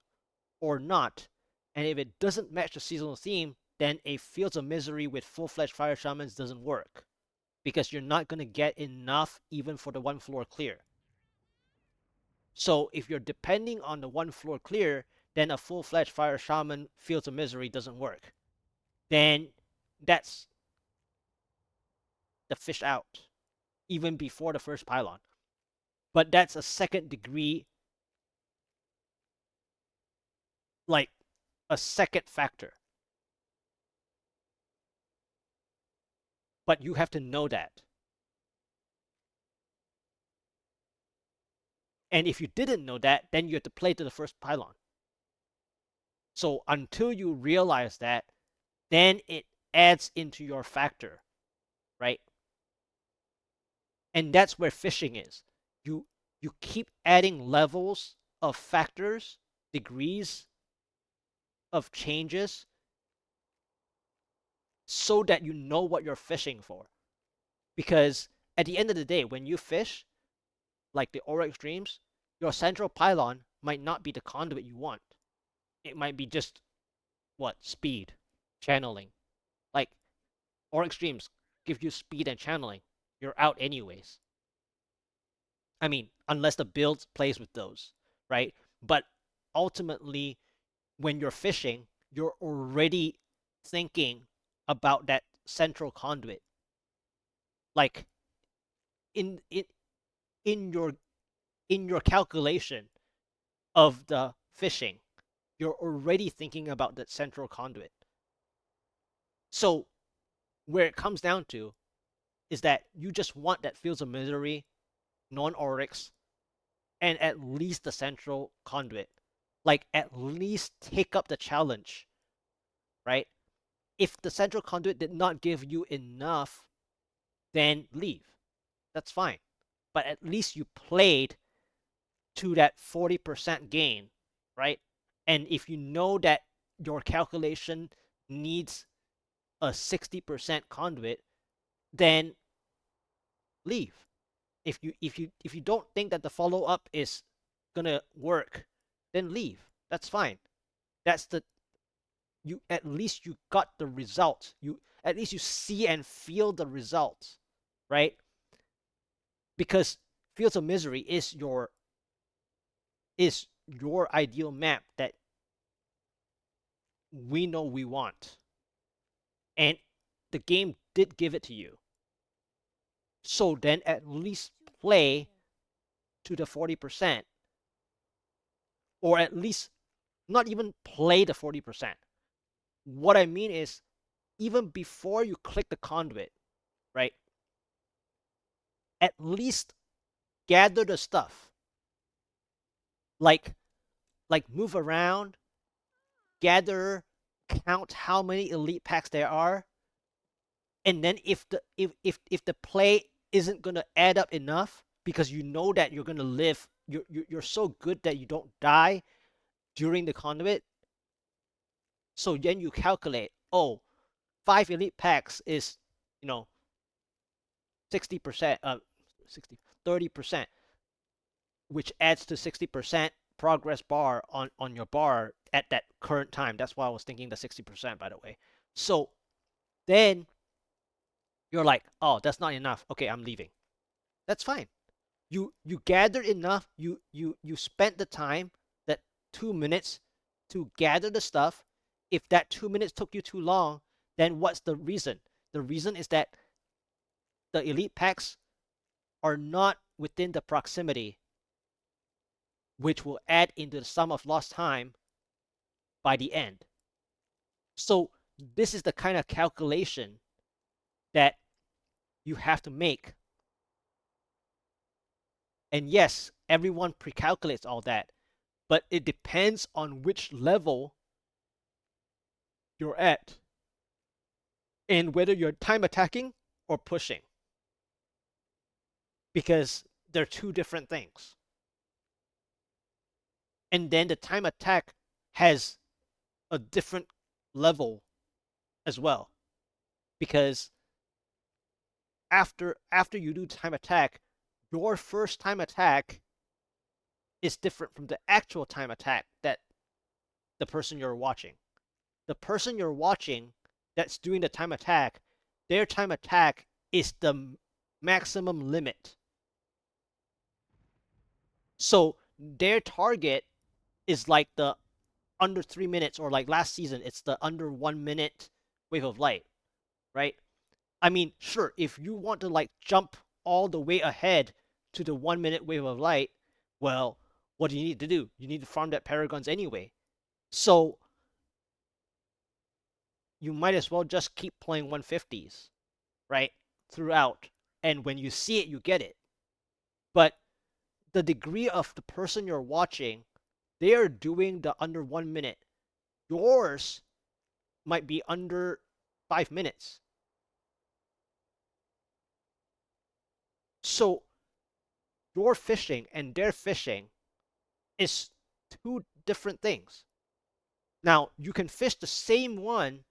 or not. And if it doesn't match the seasonal theme, then a Fields of Misery with full-fledged fire shamans doesn't work, because you're not going to get enough even for the one floor clear. So if you're depending on the one floor clear, then a full-fledged fire shaman Fields of Misery doesn't work. Then that's the fish out, even before the first pylon. But that's a second degree, like a second factor. But you have to know that. And if you didn't know that, then you have to play to the first pylon. So until you realize that, then it adds into your factor, right? And that's where fishing is. You keep adding levels of factors, degrees of changes, so that you know what you're fishing for. Because at the end of the day, when you fish, like the Aura Extremes, your central pylon might not be the conduit you want. It might be just what? Speed, channeling. Like, Aura Extremes give you speed and channeling. You're out anyways. I mean, unless the build plays with those, right? But ultimately, when you're fishing, you're already thinking about that central conduit. Like, in in in your calculation of the fishing, you're already thinking about that central conduit. So where it comes down to is that you just want that Fields of Misery, non-Oryx, and at least the central conduit. Like, at least take up the challenge, right? If the central conduit did not give you enough, then leave. That's fine. But at least you played to that 40% gain, right? And if you know that your calculation needs a 60% conduit, then leave. If you don't think that the follow up is gonna work, then leave. That's fine. That's the you At least you got the result. You At least you see and feel the results, right? Because Fields of Misery is your ideal map that we know we want. And the game did give it to you. So then at least play to the 40%, or at least not even play the 40%. What I mean is, even before you click the conduit, right? At least gather the stuff. Like move around, gather, count how many elite packs there are, And then if the play isn't gonna add up enough because you know that you're gonna live, you're so good that you don't die during the conduit. So then you calculate, oh, 5 elite packs is, you know, 60%, 60, 30%, which adds to 60% progress bar on your bar at that current time. That's why I was thinking the 60%, by the way. So then you're like, oh, that's not enough. Okay, I'm leaving. That's fine. You gathered enough. You spent the time, that 2 minutes, to gather the stuff. If that 2 minutes took you too long, then what's the reason? The reason is that the elite packs are not within the proximity, which will add into the sum of lost time by the end. So this is the kind of calculation that you have to make. And yes, everyone pre-calculates all that, but it depends on which level you're at and whether you're time attacking or pushing, because they're two different things. And then the time attack has a different level as well, because after you do time attack, your first time attack is different from the actual time attack that the person you're watching. The person you're watching that's doing the time attack, their time attack is the maximum limit. So their target is like the under 3 minutes, or like last season, it's the under 1 minute wave of light, right? I mean, sure, if you want to like jump all the way ahead to the 1 minute wave of light, well, what do you need to do? You need to farm that paragons anyway. So you might as well just keep playing 150s, right? Throughout. And when you see it, you get it. But the degree of the person you're watching, they are doing the under 1 minute. Yours might be under 5 minutes. So your fishing and their fishing is two different things. Now, you can fish the same one,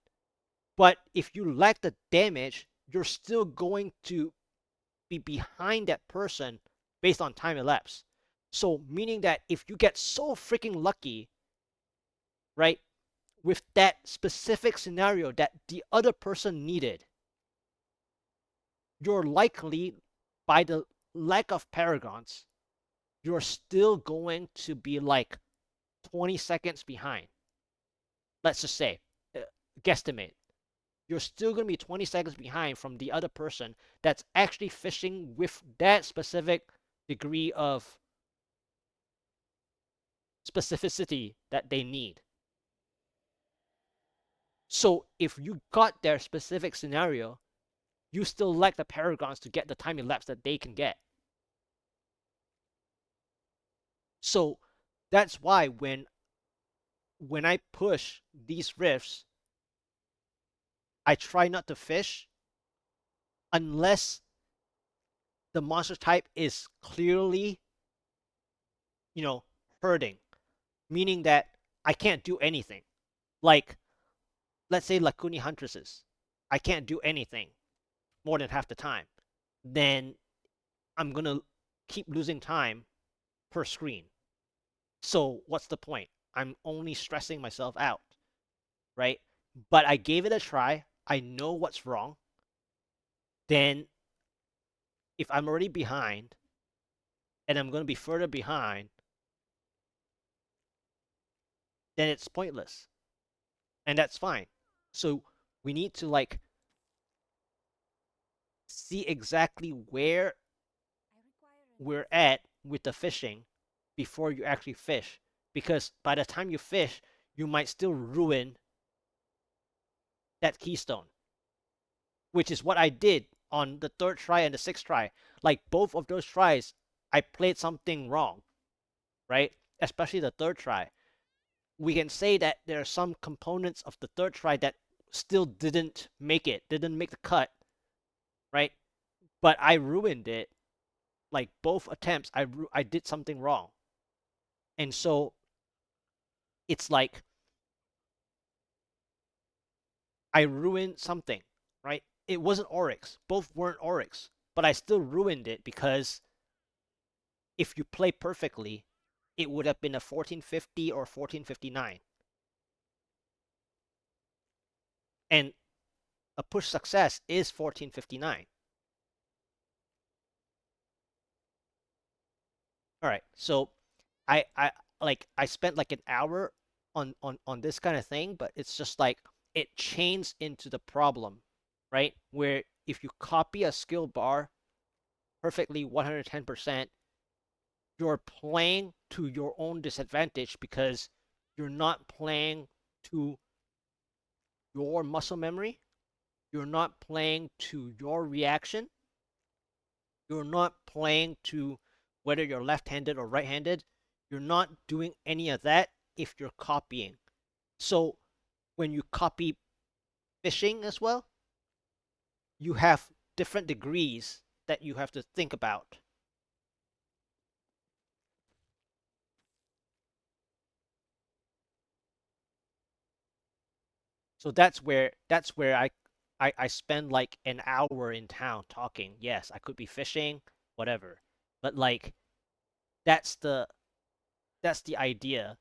but if you lack the damage, you're still going to be behind that person based on time elapsed. So, meaning that if you get so freaking lucky, right, with that specific scenario that the other person needed, you're likely, by the lack of paragons, you're still going to be like 20 seconds behind. Let's just say, guesstimate. You're still going to be 20 seconds behind from the other person that's actually fishing with that specific degree of specificity that they need. So if you got their specific scenario, you still lack the paragons to get the time elapse that they can get. So that's why when I push these rifts, I try not to fish unless the monster type is clearly, hurting, meaning that I can't do anything. Like, let's say Lakuni Huntresses, I can't do anything more than half the time. Then I'm gonna keep losing time per screen. So what's the point? I'm only stressing myself out, right? But I gave it a try. I know what's wrong. Then if I'm already behind and I'm going to be further behind, then it's pointless. And that's fine. So we need to like see exactly where we're at with the fishing before you actually fish. Because by the time you fish, you might still ruin that keystone, which is what I did on the third try and the sixth try. Like both of those tries, I played something wrong, right? Especially the third try. We can say that there are some components of the third try that still didn't make the cut, but I ruined it. Like both attempts, I did something wrong, and so it's like I ruined something, right? It wasn't Oryx. Both weren't Oryx, but I still ruined it because if you play perfectly, it would have been a 1450 or 1459. And a push success is 1459. All right. So I spent like an hour on this kind of thing, but it's just like it chains into the problem, right? Where if you copy a skill bar perfectly 110%, you're playing to your own disadvantage because you're not playing to your muscle memory, you're not playing to your reaction, you're not playing to whether you're left-handed or right-handed. You're not doing any of that if you're copying. So when you copy fishing as well, you have different degrees that you have to think about. So that's where I spend like an hour in town talking. Yes, I could be fishing, whatever. But like that's the that's the idea.